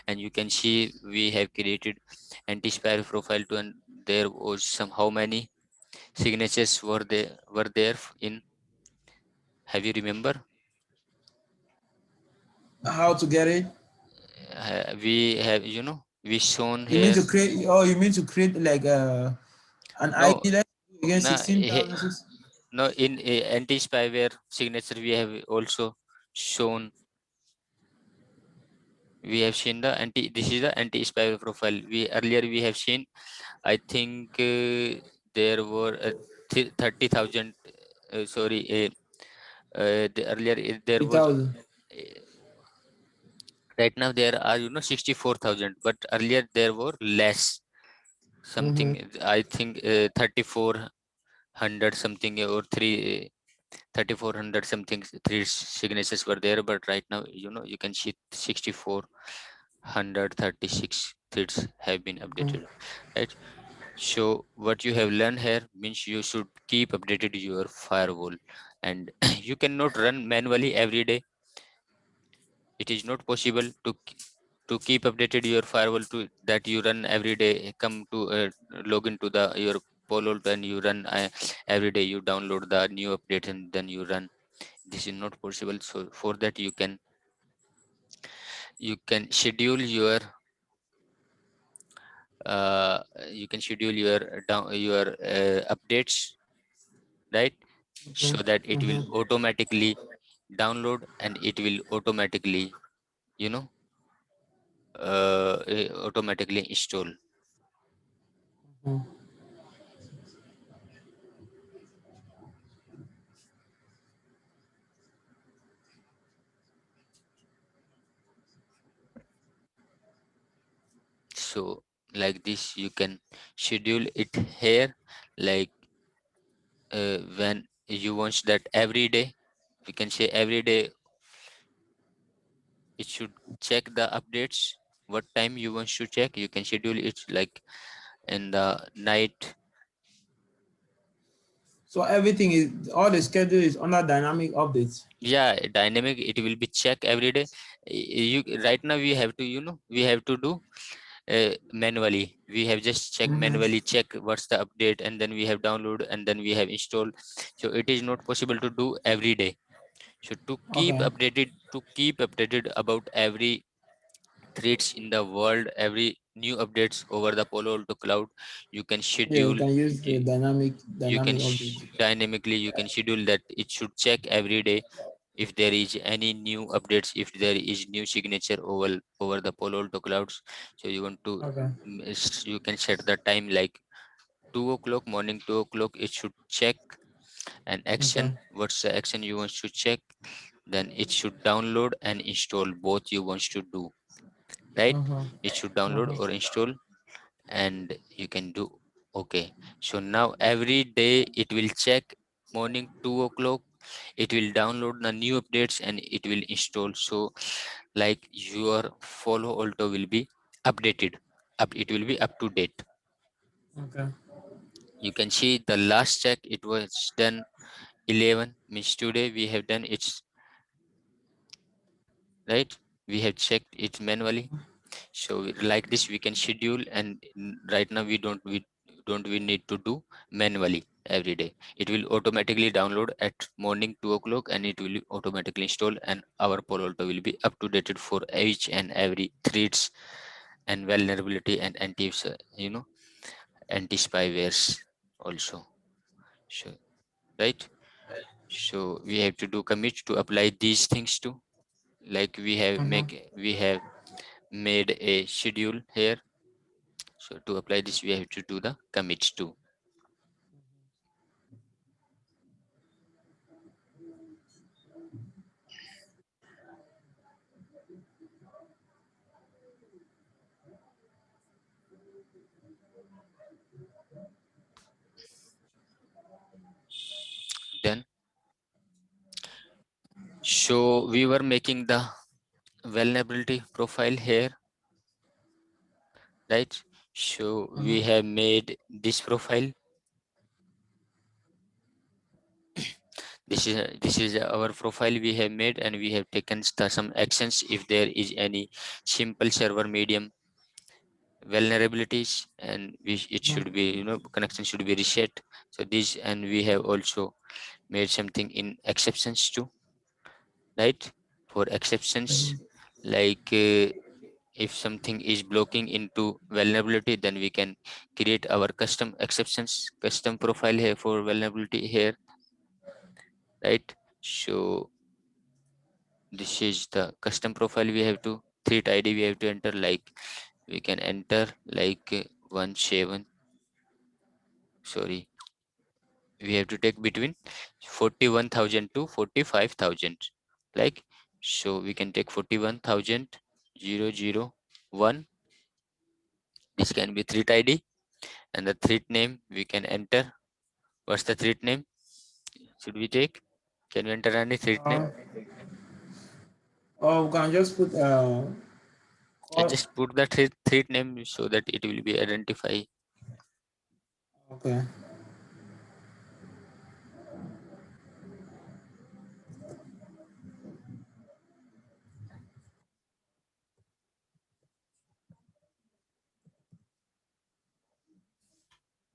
and you can see we have created anti-spyware profile to, and there was some, how many signatures were there in, have you remember? How to get it? We have we shown You mean here. to create? Oh, you mean to create like an No, ID like against no, 16,006? no, in anti-spyware signature we have also shown, we have seen the this is the anti-spyware profile. We earlier we have seen, I think there were 30,000, sorry, earlier there was, 3,000. uh, right now there are 64,000, but earlier there were less something, Mm-hmm. I think 3,400 something, or 3,400 something, three signatures were there, but right now you can see 6,436 threads have been updated, right? So what you have learned here means you should keep updated your firewall, and you cannot run manually every day. It is not possible to keep updated your firewall to that you run every day. Come to log into the your Palo Alto and you run every day, you download the new update and then you run. This is not possible. So for that you can schedule your uh, you can schedule your updates, right? So that it will automatically download and it will automatically you know automatically install. So like this you can schedule it here, like when you want that every day, we can say every day it should check the updates. What time you want to check, you can schedule it like in the night. So everything is all the schedule is under dynamic updates. Yeah, dynamic, it will be check every day. You right now we have to we have to do manually. We have just check Mm-hmm. manually, check what's the update, and then we have download and then we have installed. So it is not possible to do every day. So Okay. to keep updated about every threats in the world, every new updates over the Palo Alto cloud, you can Yeah, you schedule. can use the You, you can dynamic update. dynamically you can schedule that it should check every day if there is any new updates, if there is new signature over the Palo Alto clouds. So you want to Okay. you can set the time like 2 o'clock, morning 2 o'clock. It should check an Okay. action. What's the action you want to check? Then it should download and install, both you want to do, right? Uh-huh. It should download Uh-huh. or install, and you can do okay. So now every day it will check morning 2 o'clock, it will download the new updates and it will install. So like your Follow Alto will be updated, it will be up to date. Okay. You can see the last check it was done 11, means today we have done it's right, we have checked it manually. So like this we can schedule, and right now we don't we need to do manually every day. It will automatically download at morning 2 o'clock, and it will automatically install, and our Palo Alto will be up to date for each and every threats and vulnerability and anti spywares also. So right, so we have to do commit to apply these things too. Like we have made a schedule here. So to apply this, we have to do the commits too. Then, so we were making the vulnerability profile here, right? So we have made this profile. This is our profile we have made, and we have taken some actions if there is any simple server medium vulnerabilities, and it should be, connection should be reset. So this, and we have also made something in exceptions too, right? For exceptions, like if something is blocking into vulnerability, then we can create our custom exceptions, custom profile here for vulnerability here, right? So this is the custom profile. We have to threat id we have to enter, like we can enter like 17, sorry, we have to take between 41,000 to 45,000, like, so we can take 41,000 this can be threat id, and the threat name we can enter. What's the threat name should we take? Can we enter any threat name? Or we can just put And call. just put the threat name so that it will be identify. Okay.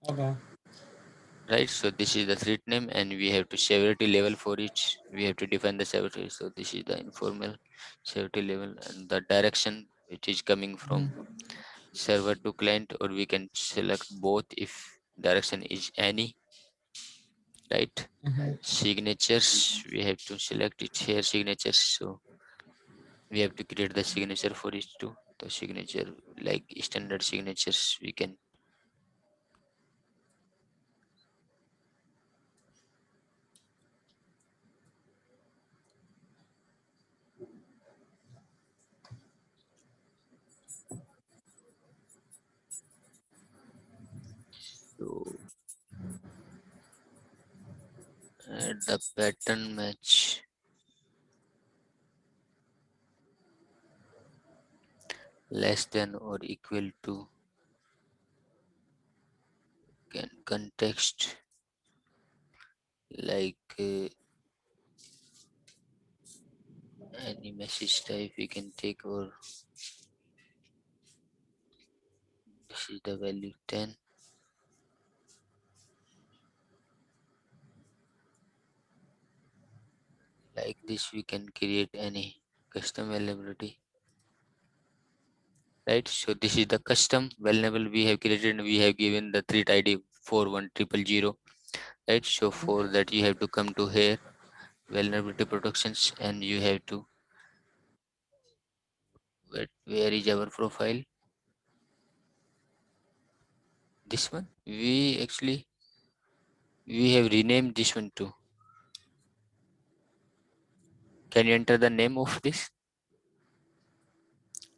Okay. Right, so this is the threat name, and we have to severity level for it. We have to define the severity. So this is the informal severity level, and the direction which is coming from server to client, or we can select both if direction is any, right? Signatures, we have to select it here, signatures. So we have to create the signature for it too. The signature, like standard signatures, we can. So add the pattern match, less than or equal to, can context, like any message type we can take, or this is the value 10. Like this we can create any custom vulnerability, right? So this is the custom vulnerable we have created, and we have given the threat id 41000, right? So for that you have to come to here, vulnerability protections, and you have to, where is our profile? This one, we have renamed this one too. Can you enter the name of this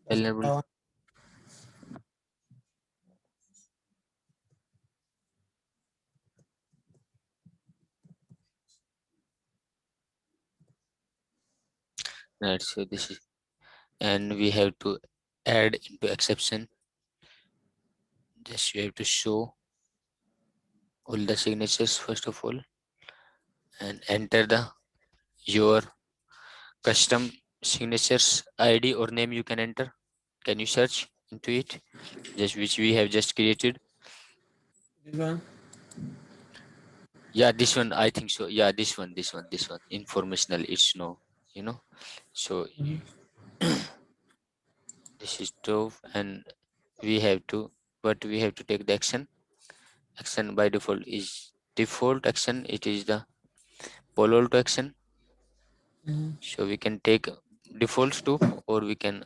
vulnerable? Right, so this is, and we have to add into exception. Just you have to show all the signatures first of all, and enter the your custom signatures id or name you can enter. Can you search into it, just which we have just created? This one. Yeah, this one I think so. Yeah, this one informational, it's no, you know. So Mhm. this is true, and we have to, but we have to take the action by default is default action, it is the Palo Alto action. Mhm. So we can take defaults too, or we can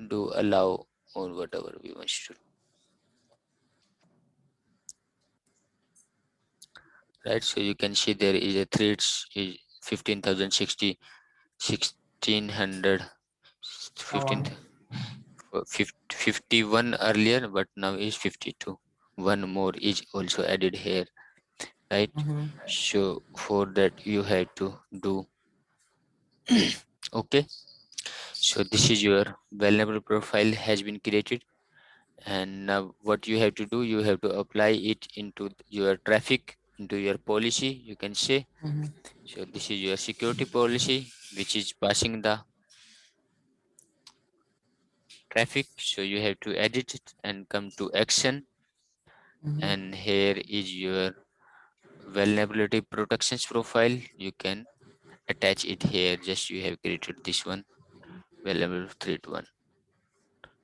do allow, or whatever we want to, right? So you can see there is a threads is 15,060, 1600, Oh, 15, 51 earlier, but now is 52. One more is also added here, right? mhm. So for that you have to do okay. So this is your vulnerable profile has been created, and now what you have to do, you have to apply it into your traffic, into your policy, you can say. Mhm. So this is your security policy, which is passing the traffic. So you have to edit it and come to action, Mhm. and here is your vulnerability protections profile. You can attach it here, just you have created this one, vulnerable threat one,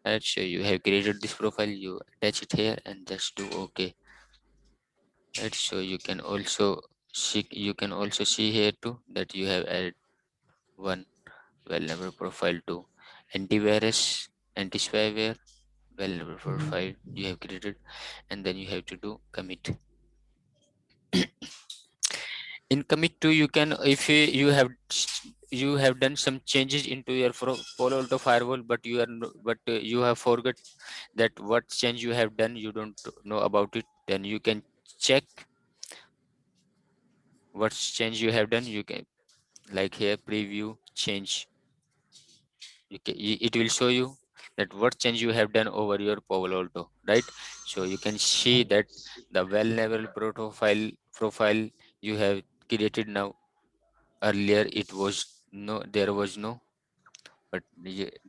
right? So you have created this profile, you attach it here and just do okay, right? So you can also see here too that you have added one vulnerable profile to antivirus, anti-spyware vulnerable Mhm. profile you have created, and then you have to do commit. In commit to, you can, if you have done some changes into your Palo Alto firewall, but you are but you have forgot that what change you have done, you don't know about it, then you can check what change you have done. You can, like here, preview change, it will show you that what change you have done over your Palo Alto, right? So you can see that the vulnerable profile you have created now, earlier it was no, there was no, but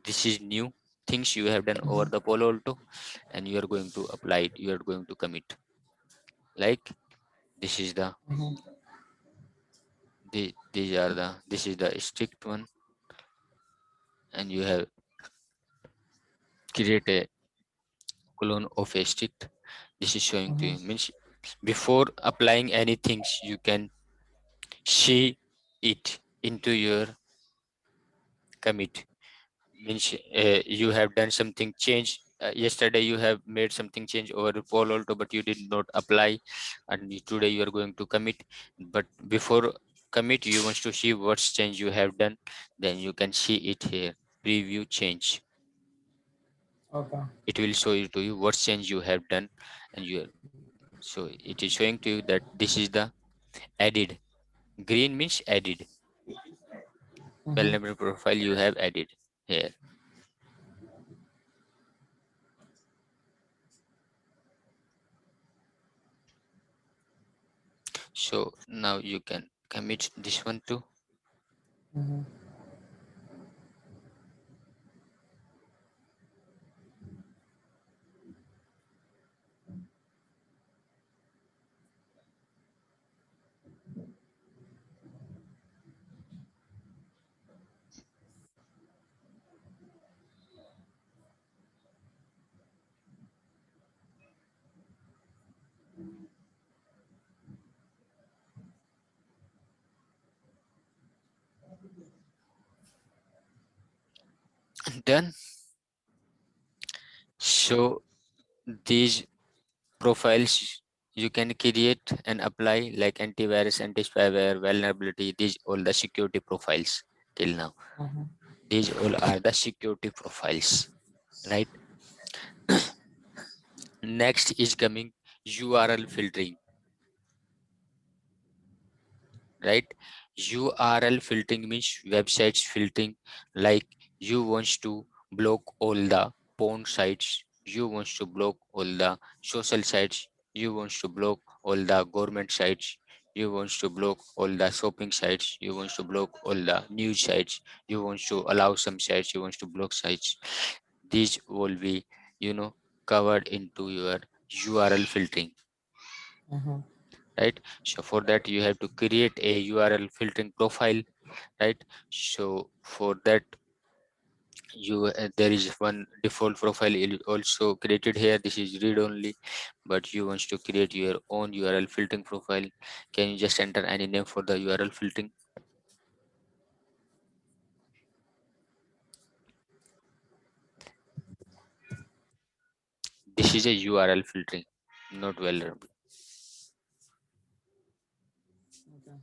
this is new things you have done over Mhm. the Palo Alto, and you are going to apply it, you are going to commit, like this is Mhm. these are this is the strict one, and you have create a clone of a strict. This is showing to Mhm. you, means before applying anything you can see it into your commit, means you have done something change, yesterday you have made something change over Palo Alto, but you did not apply, and today you are going to commit, but before commit you want to see what change you have done, then you can see it here, preview change. Okay. It will show you to you what change you have done, and you, so it is showing to you that this is the added, green means added Mhm. vulnerable profile you have added here. So now you can commit this one too. Mhm. Done. So these profiles you can create and apply, like antivirus, anti-spyware, vulnerability, these all the security profiles till now. Mhm. These all are the security profiles, right? Next is coming URL filtering, right? URL filtering means websites filtering, like you want to block all the porn sites, you want to block all the social sites, you want to block all the government sites, you want to block all the shopping sites, you want to block all the news sites, you want to allow some sites, you want to block sites. These will be, covered into your URL filtering. Mhm. right? So for that you have to create a URL filtering profile, right? So for that you there is one default profile also created here. This is read only, but you want to create your own URL filtering profile. Can you just enter any name for the URL filtering? This is a URL filtering, not vulnerable, Okay.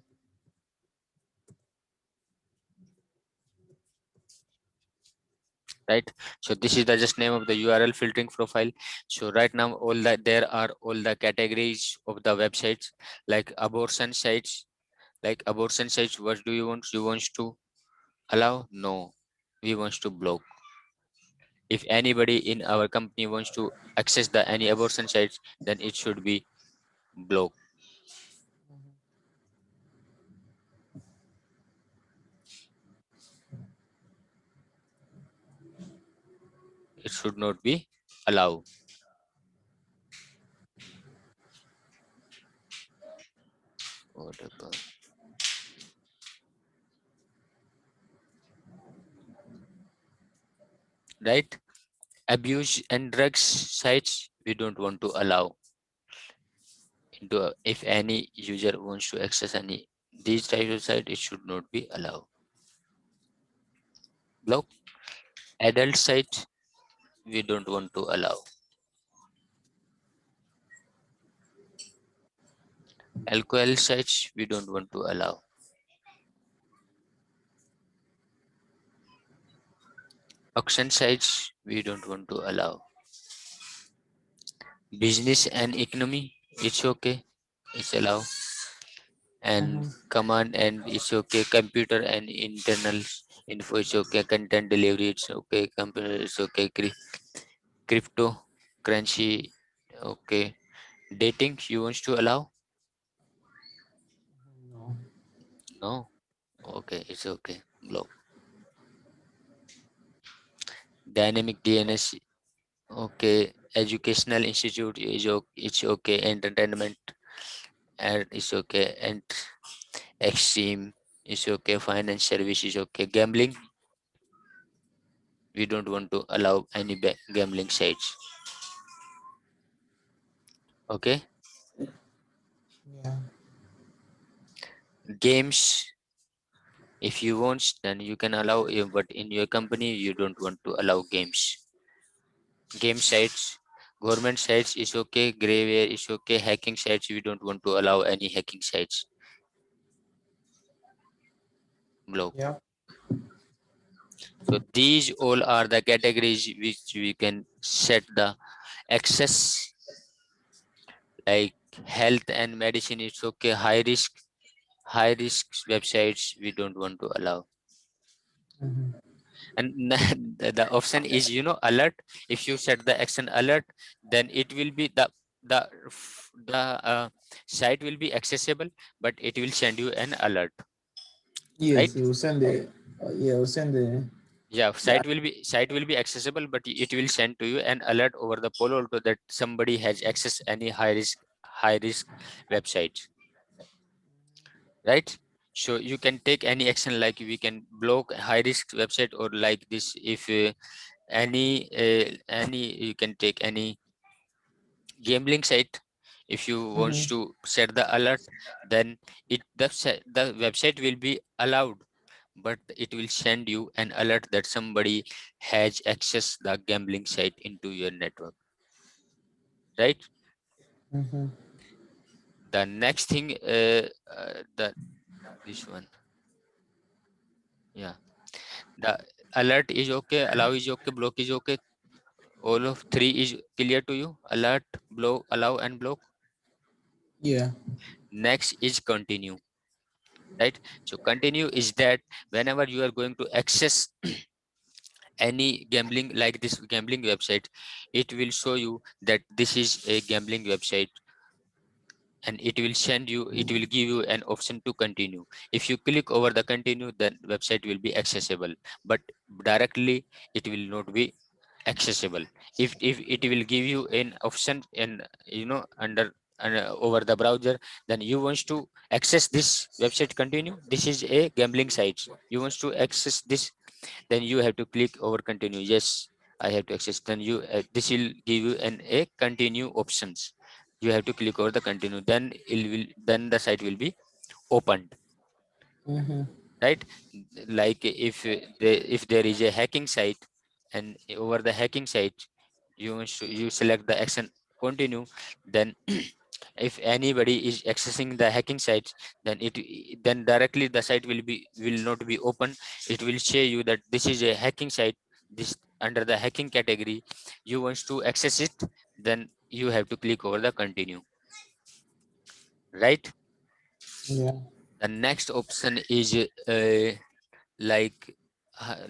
right? So this is the just name of the URL filtering profile. So right now all that there are all the categories of the websites, like abortion sites. Like abortion sites, what do you want? You want to allow? No, we want to block. If anybody in our company wants to access the any abortion sites, then it should be blocked. It should not be allowed. Whatever. Right? Abuse and drugs sites, we don't want to allow into if any user wants to access any these types of site, it should not be allowed. Block. Adult site, we don't want to allow. Alcohol sites, we don't want to allow. Auction sites, we don't want to allow. Business and economy, it's okay, it's allowed. And Mhm. command and it's okay. Computer and internal info, it's okay. Content delivery, it's okay. Computer, it's okay. Crypto currency, okay. Dating, you want to allow? No. No, okay, it's okay. Block. Dynamic DNS, okay. Educational institute is okay, it's okay. Entertainment and it's okay. And extreme is okay. Finance service is okay. Gambling, we don't want to allow any gambling sites. Okay. Yeah. Games, if you want, then you can allow, but in your company you don't want to allow games. Game sites, government sites is okay. Grayware is okay. Hacking sites, we don't want to allow any hacking sites. Block. Yeah. So these all are the categories which we can set the access. Like health and medicine, it's okay. High risk websites, we don't want to allow. Mhm. And the option is, alert. If you set the action alert, then it will be the site will be accessible, but it will send you an alert, Yes, right? it will send the. Yeah, it will send Yeah, the. site will be accessible, but it will send to you an alert over the Palo Alto that somebody has access any high risk websites, right? So you can take any action, like we can block high risk website, or like this. If any you can take any gambling site. If you want Mhm. to set the alert, then the website will be allowed, but it will send you an alert that somebody has access the gambling site into your network, right? Mhm. The next thing, the this one, yeah, the alert is okay, allow is okay, block is okay. All of three is clear to you: alert, block, allow, and block. Yeah. Next is continue, right? So continue is that whenever you are going to access any gambling, like this gambling website, it will show you that this is a gambling website, and it will give you an option to continue. If you click over the continue, then website will be accessible, but directly it will not be accessible. If it will give you an option in, under over the browser, then you want to access this website continue. This is a gambling site. You want to access this, then you have to click over continue. Yes, I have to access. Then you this will give you a continue options. You have to click over the continue. Then the site will be opened, Mm-hmm. right? Like if there is a hacking site, and over the hacking site you select the action continue, then if anybody is accessing the hacking sites, then directly the site will not be open. It will show you that this is a hacking site, this under the hacking category, you want to access it, then you have to click over the continue, right? Yeah. The next option is like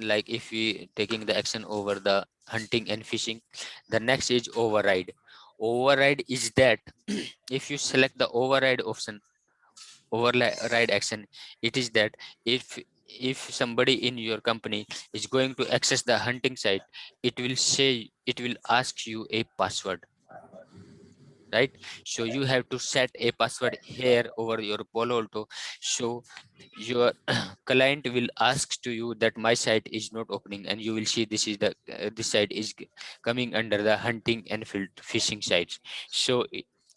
like if we taking the action over the hunting and fishing, the next is override. Override is that if you select the override option, override action, it is that if somebody in your company is going to access the hunting site, it will ask you a password, right? So you have to set a password here over your Palo Alto. So your client will ask to you that my site is not opening, and you will see this is the this site is coming under the hunting and fishing sites. So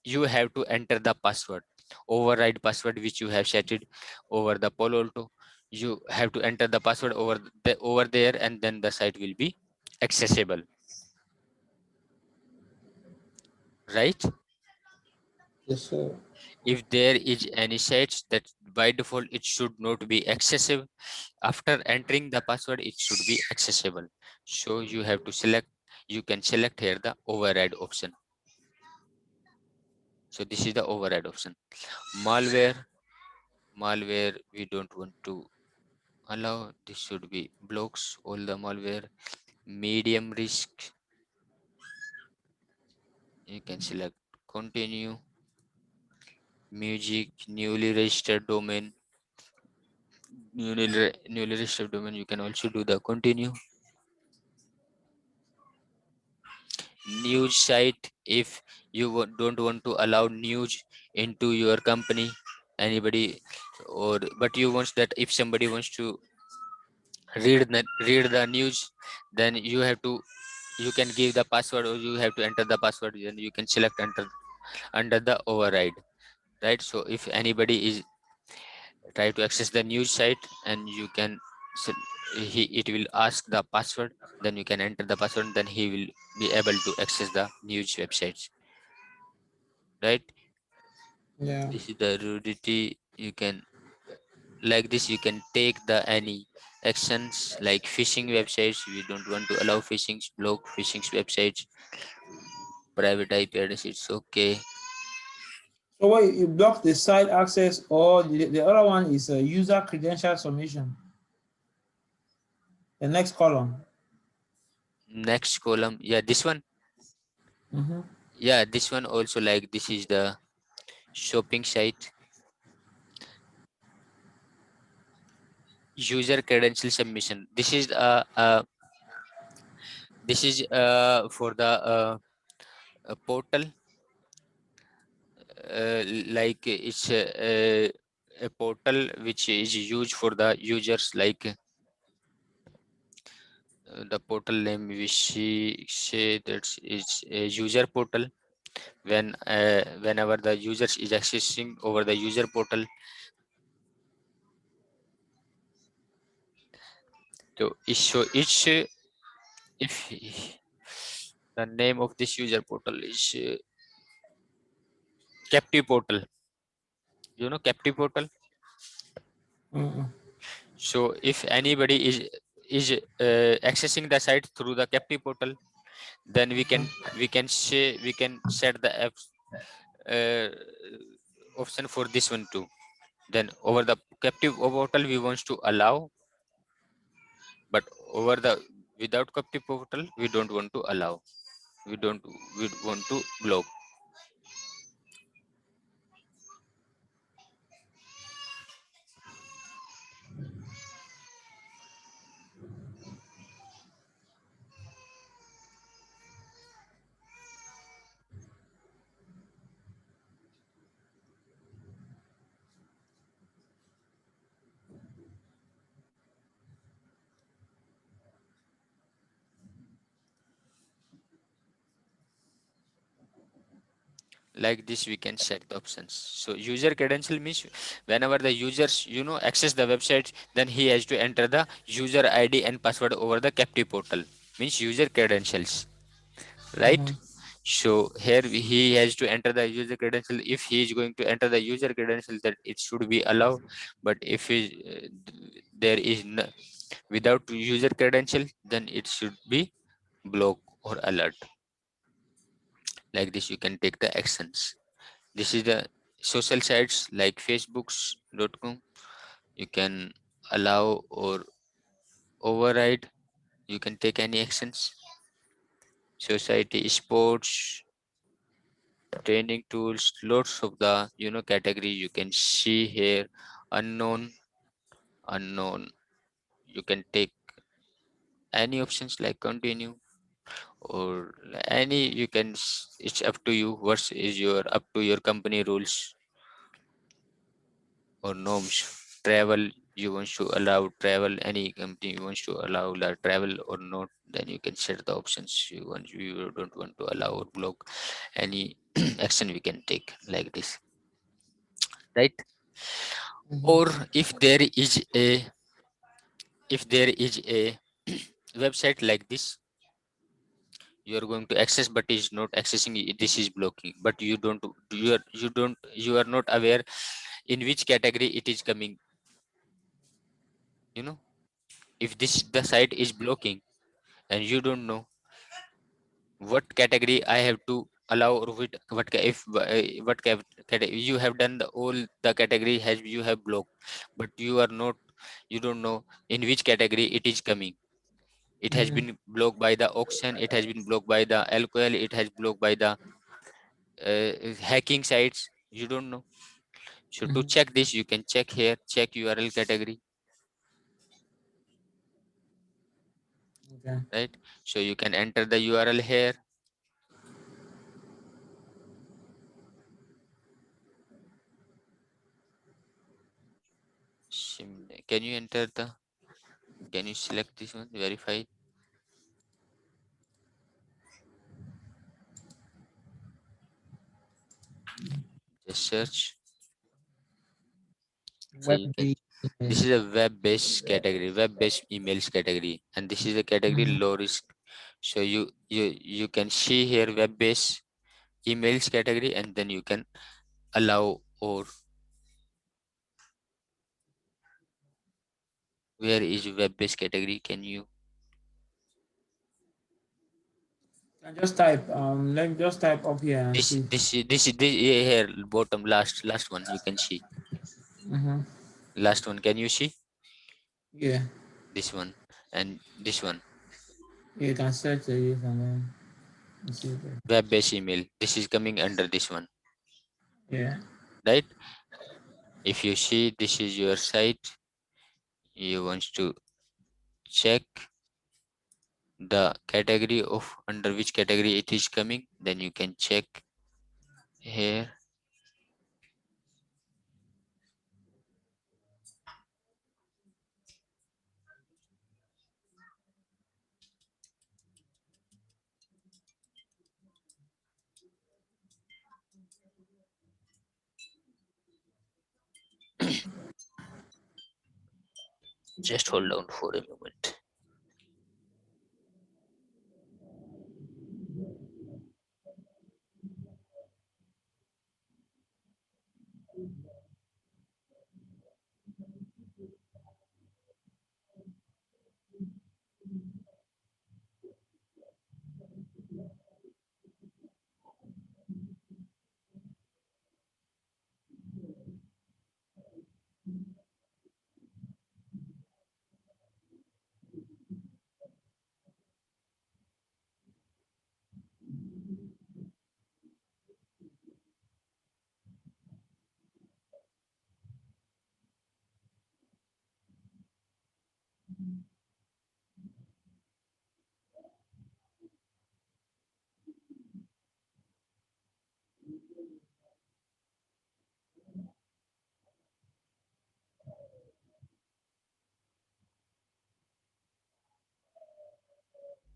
you have to enter the password, override password which you have set it over the Palo Alto. You have to enter the password over there, and then the site will be accessible, right? Yes, sir. If there is any sites that by default it should not be accessible, after entering the password it should be accessible. So you have to select, you can select here the override option. So this is the override option. Malware we don't want to allow, this should be blocks all the malware. Medium risk, you can select continue. Music, newly registered domain, you can also do the continue. News site, if you don't want to allow news into your company, anybody, or but you want that if somebody wants to read the news, then you can give the password, or you have to enter the password, then you can select enter under the override, right? So if anybody is try to access the news site, and you can it will ask the password, then you can enter the password, then he will be able to access the news websites, right? Yeah. This is the rudity. You can like this, you can take the any actions like phishing websites. We don't want to allow phishing, block phishing websites. Private IP address, it's okay. So what you block the site access, or the other one is a user credential submission. The next column. Next column, yeah, this one. Mm-hmm. Yeah, this one also, like this is the shopping site. User credential submission, this is for the portal, like it's a portal which is used for the users, like the portal name we say that is a user portal. Whenever the users is accessing over the user portal, so if the name of this user portal is captive portal, captive portal. Mm-mm. So if anybody is accessing the site through the captive portal, then we can set the apps uh, option for this one too. Then over the captive portal we want to allow, but over the without captive portal we don't want to allow, we don't we want to block. Like this we can set the options. So user credential means whenever the users access the website, then he has to enter the user id and password over the captive portal, means user credentials, right? Mm-hmm. So here he has to enter the user credential. If he is going to enter the user credential, that it should be allowed. But if there is no, without user credential, then it should be block or alert. Like this you can take the actions. This is the social sites like facebooks.com. You can allow or override. You can take any actions. Society, sports, training tools, lots of the category you can see here. Unknown, unknown. You can take any options like continue or any. You can. It's up to you. What is your up to your company rules or norms. Travel, you want to allow travel, any company wants to allow the travel or not, then you can set the options. You don't want to allow or block any action we can take like this, right? Or Mm-hmm. if there is a website like this, you are going to access but is not accessing, this is blocking, but you are not aware in which category it is coming, you know if this the site is blocking and you don't know what category I have to allow, or what if you have done the all the category has you have blocked, but you don't know in which category it is coming. It has Mm-hmm. been blocked by the auction, it has been blocked by the alcohol, it has blocked by the hacking sites, you don't know. So to Mm-hmm. check this, you can check here, check URL category, Okay. right? So you can enter the URL here. Can you enter the, can you select this one, verify, just search. So you can, Web-based this email. is a web-based category, web-based emails category, and this is a category Mm-hmm. low risk. So you can see here web-based emails category, and then you can allow, or where is web-based category, can you, And just type. Let me just type up here and see. this here bottom last one you can see, Mm-hmm. last one, can you see Yeah. this one and this one, You can search it and then see it. web-based email, this is coming under this one, Yeah. right? If you see this is your site, you want to check the category of under which category it is coming, then you can check here, just hold on for a moment.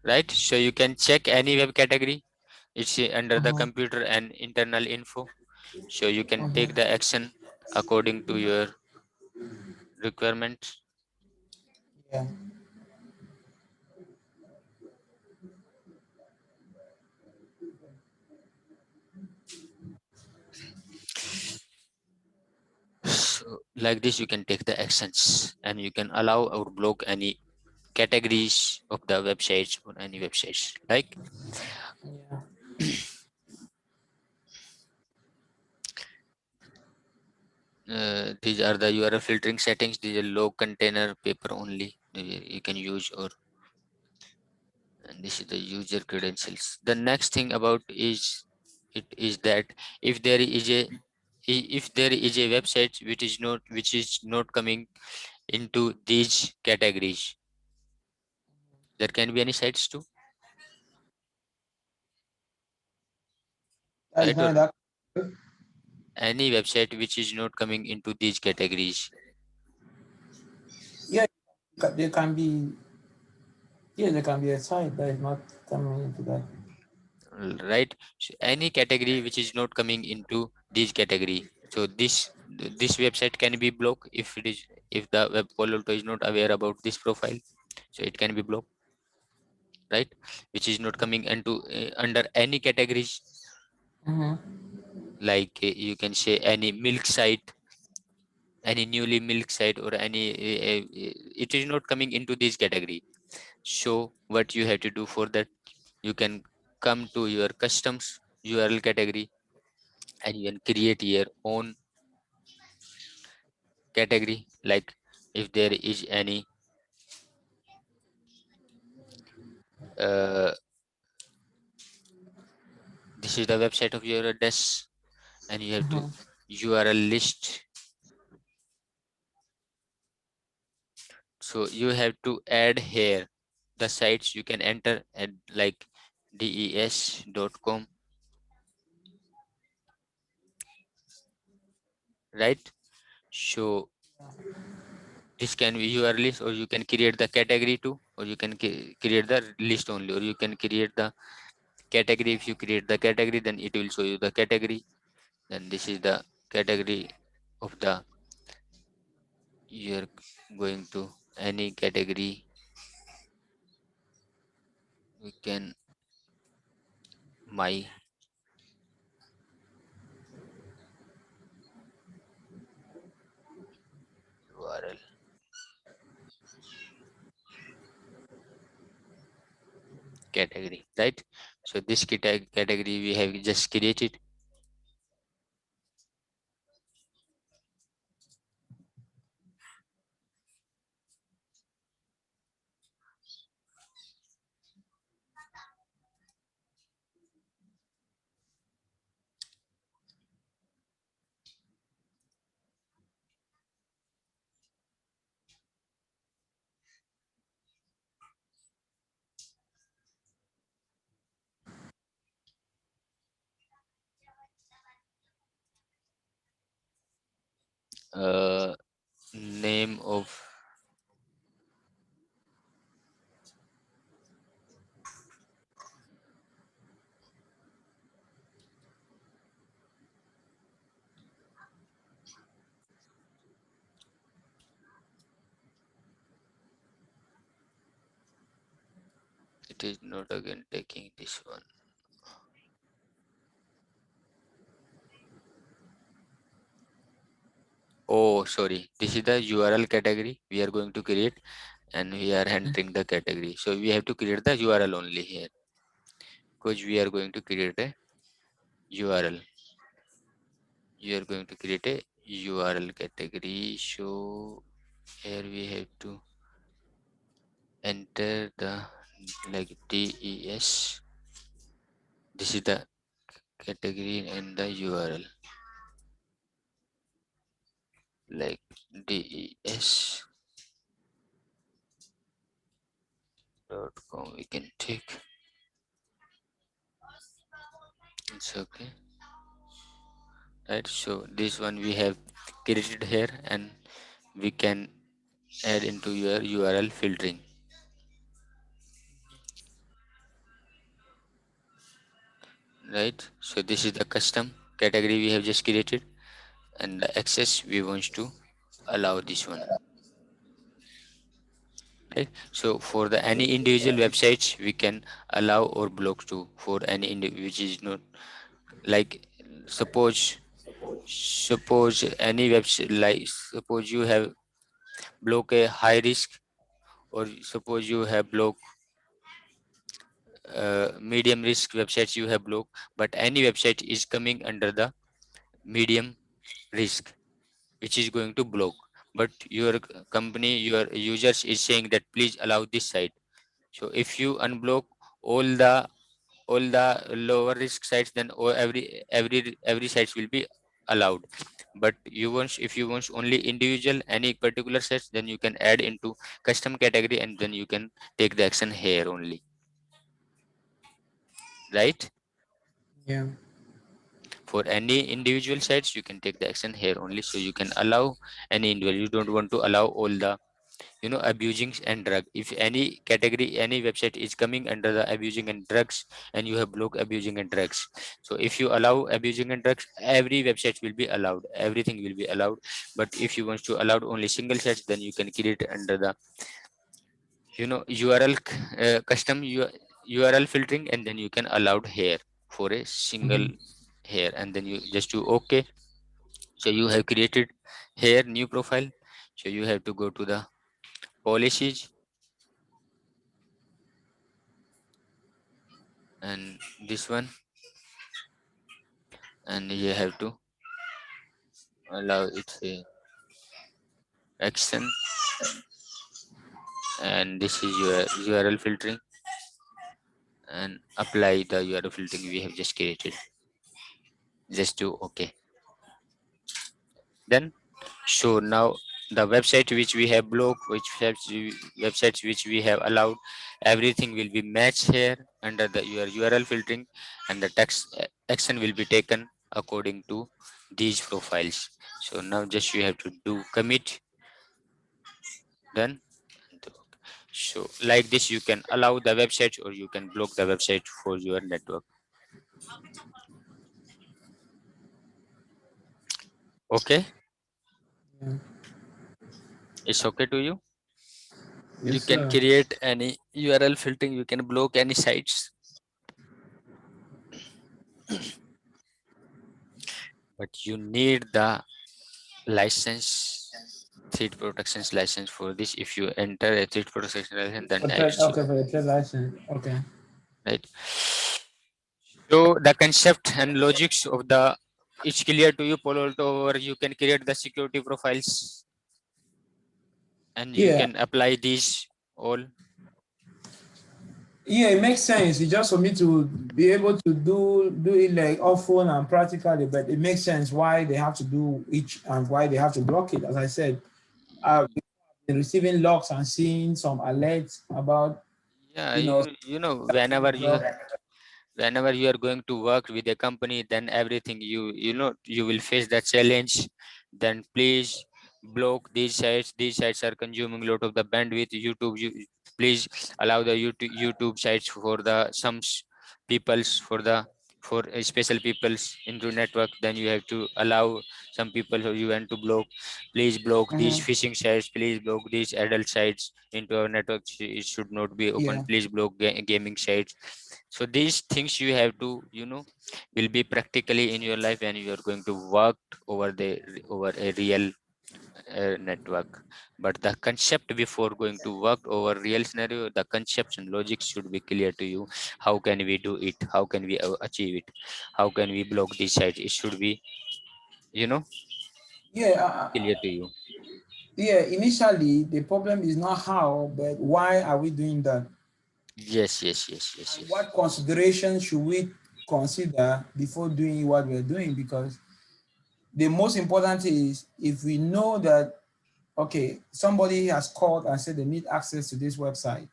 Right, so you can check any web category. it's under the computer and internal info, so you can take the action according to your requirements. Yeah. So like this you can take the actions, and you can allow or block any categories of the websites or any websites. Like Yeah. these are the URL filtering settings. These are low container paper only you can use, or and this is the user credentials. The next thing about is it is that if there is a if there is a website which is not coming into these categories, there can be any sites too, That is right? Or fine. That any website which is not coming into these categories, yeah, there can be, yeah, there can be a site that is not coming into that. right? So any category which is not coming into this category, so this website can be blocked if it is, if the web developer is not aware about this profile, so it can be blocked, right? Which is not coming into under any categories, like you can say any milk site, any newly milk site, or any it is not coming into this category. So what you have to do for that, you can come to your customs URL category, and you can create your own category. Like if there is any uh, this is the website of your address, and you have to URL list, so you have to add here the sites you can enter at, like des.com, right? So this can be your list, or you can create the category too, or you can create the list only, or you can create the category. If you create the category, then it will show you the category. Then this is the category of the, you're going to any category, we can my URL category, right? So this category we have just created. uh, Name of, it is not again taking this one. Oh, sorry. This is the URL category we are going to create, and we are entering the category. So we have to create the URL only here, because we are going to create a URL. You are going to create a URL category. So here we have to enter the, like DES. This is the category and the URL, like des.com. We can take. It's okay, right? So this one we have created here, and we can add into your URL filtering. right? So this is the custom category we have just created, and the access we want to allow this one, right? So for the any individual websites we can allow or block to for any which is not like, suppose any website, like suppose you have block a high risk, or suppose you have block medium risk websites you have blocked, but any website is coming under the medium risk which is going to block, but your company, your users is saying that please allow this site. So if you unblock all the lower risk sites, then every sites will be allowed. But you want, if you want only individual any particular sites, then you can add into custom category, and then you can take the action here only, right? Yeah. For any individual sites you can take the action here only. So you can allow any individual, you don't want to allow all the, abusing and drug. If any category, any website is coming under the abusing and drugs, and you have blocked abusing and drugs, so if you allow abusing and drugs, every website will be allowed, everything will be allowed. But if you want to allow only single sites, then you can create under the, URL, custom URL filtering, and then you can allowed here for a single Mhm. here, and then you just do okay. So you have created here new profile. So you have to go to the policies, and this one, and you have to allow it a action, and this is your URL filtering, and apply the URL filtering we have just created. Just do okay. Then so now the website which we have blocked, websites which we have allowed, everything will be matched here under the your URL filtering, and the text action will be taken according to these profiles. So now just you have to do commit, done. So like this you can allow the website, or you can block the website for your network. Okay, Yeah. it's okay to you. You Yes, can sir. create any URL filtering, you can block any sites, but you need the license, threat protections license for this. If you enter a threat protection license, then For trade, okay, for the trade license. Okay. right. So the concept and logics of the, it's clear to you, Palo Alto, or you can create the security profiles, and you Yeah. can apply these all. Yeah, it makes sense. It's just for me to be able to do it like often and practically, but it makes sense why they have to do each and why they have to block it. As I said, I've been receiving logs and seeing some alerts about Yeah, you know whenever you are going to work with a company, then everything you will face that challenge. Then please block these sites. These sites are consuming a lot of the bandwidth. Please allow the YouTube sites for the peoples, for special peoples into network. Then you have to allow some people who you want to block. Please block these Mhm. phishing sites. Please block these adult sites into our network. It should not be open. Yeah. Please block gaming sites. So these things you have to, will be practically in your life when you are going to work over a real network. But the concept before going to work over real scenario, the concepts and logic should be clear to you. How can we do it? How can we achieve it? How can we block these sites? It should be, you know Yeah. clear to you. Yeah. Initially, the problem is not how, but why are we doing that? Yes, yes, yes, yes, And yes. what considerations should we consider before doing what we're doing? Because the most important thing is if we know that okay, somebody has called and said they need access to this website,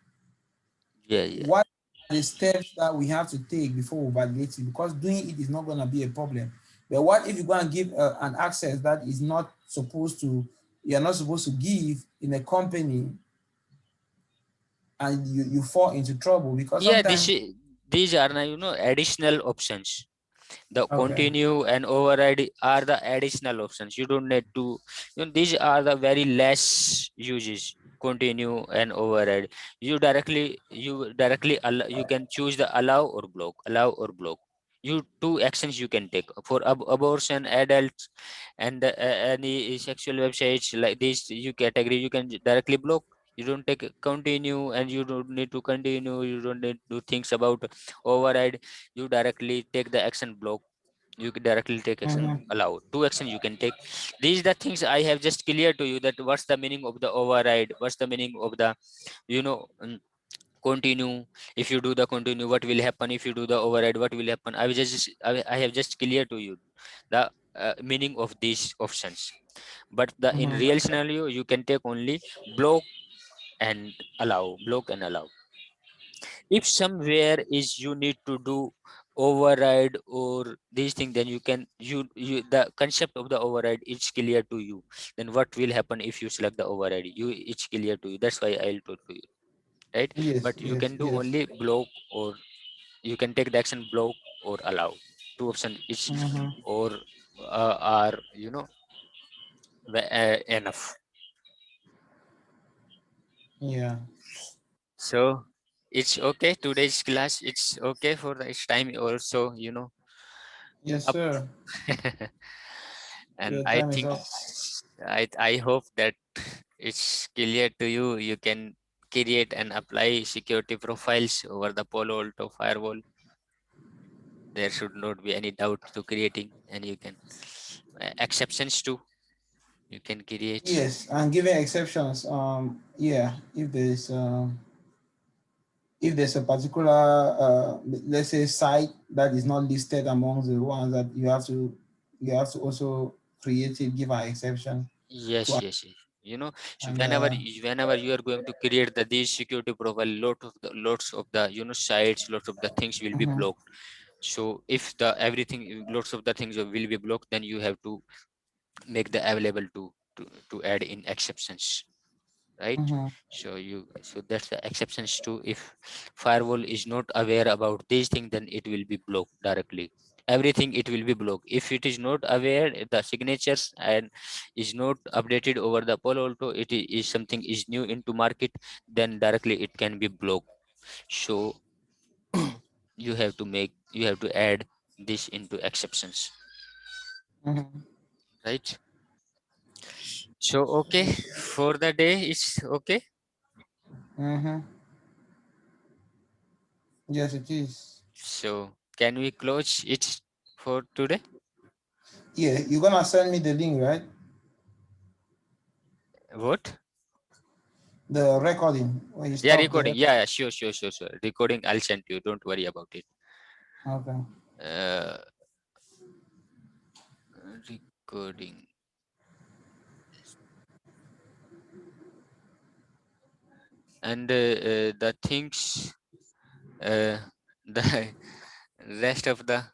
Yeah, yeah. what are the steps that we have to take before we validate it? Because doing it is not going to be a problem. But what if you go and give an access that is not supposed to, you're not supposed to give in a company, and you fall into trouble? Because Yeah, this sometimes, is. these are now, additional options. The Okay. continue and override are the additional options. You don't need to, these are the very less uses. Continue and override, you can choose the allow or block. You two actions you can take for abortion, adults, and any sexual websites like this you category, you can directly block. You don't take continue, and you don't need to continue, you don't need to think about override. You directly take the action block. You can directly take action Mm-hmm. allow. Two action you can take. These are the things I have just cleared to you, that what's the meaning of the override, what's the meaning of the, you know continue. If you do the continue, what will happen? If you do the override, what will happen? I have just cleared to you the meaning of these options. But the in Mm-hmm. real scenario, you can take only block and block and allow. If somewhere is you need to do override or these things, then you the concept of the override is clear to you. Then what will happen if you select the override, it's clear to you. That's why I'll talk to you, right? Yes, But you yes, can do yes. only block, or you can take the action block or allow. Two options is Mm-hmm. or are, enough. Yeah. So it's okay, today's class, it's okay for the it's time also, Yes, up. sir. And Your I time is think, up. I hope that it's clear to you. You can create and apply security profiles over the Palo Alto firewall. There should not be any doubt to creating, and you can exceptions too. You can create. Yes, and giving exceptions. Yeah, if there's a particular, let's say, site that is not listed among the ones that you have to also create it, give an exception to, Yes, yes, yes. So and whenever you are going to create these security profile, lots of the, sites, lots of the things will be mhm, blocked. So if the everything, lots of the things will be blocked, then you have to make the available to add in exceptions, right? mhm, So that's the exceptions too. If firewall is not aware about these things, then it will be blocked directly. Everything it will be blocked. If it is not aware, the signatures and is not updated over the Palo Alto, is something is new into market, then directly it can be blocked. So you have to add this into exceptions, mhm, right? So okay, for the day it's okay. mhm. Yes, it is. So can we close it for today? Yeah, you're gonna send me the link, right? What? The recording when you Yeah, stop the recording. record. Yeah, yeah, sure, sure, sure, sure. Recording, I'll send you. Don't worry about it. Okay. Uh, recording. And the things, the rest of the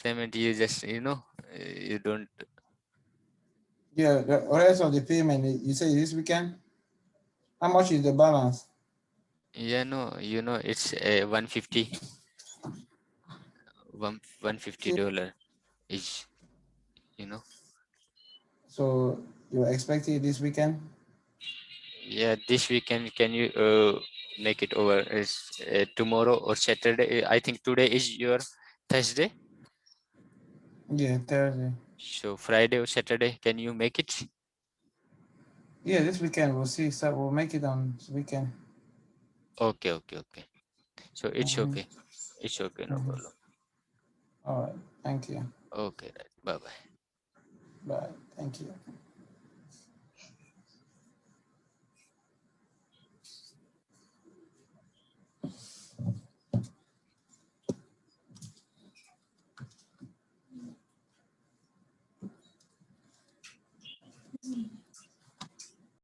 payment, you just, you don't. Yeah, the rest of the payment you say this weekend. How much is the balance? Yeah, no, it's 150, $150 is, you know. So you're expecting it this weekend? Yeah, this weekend, can you make it over? Is tomorrow or Saturday? I think today is your Thursday. Yeah, Thursday. So Friday or Saturday, can you make it? Yeah, this weekend we'll see. So we'll make it on this weekend. Okay, okay, okay. So it's Mm-hmm. okay. It's okay, no Mm-hmm. problem. All right. Thank you. Okay, right. Bye bye. Bye. Thank you.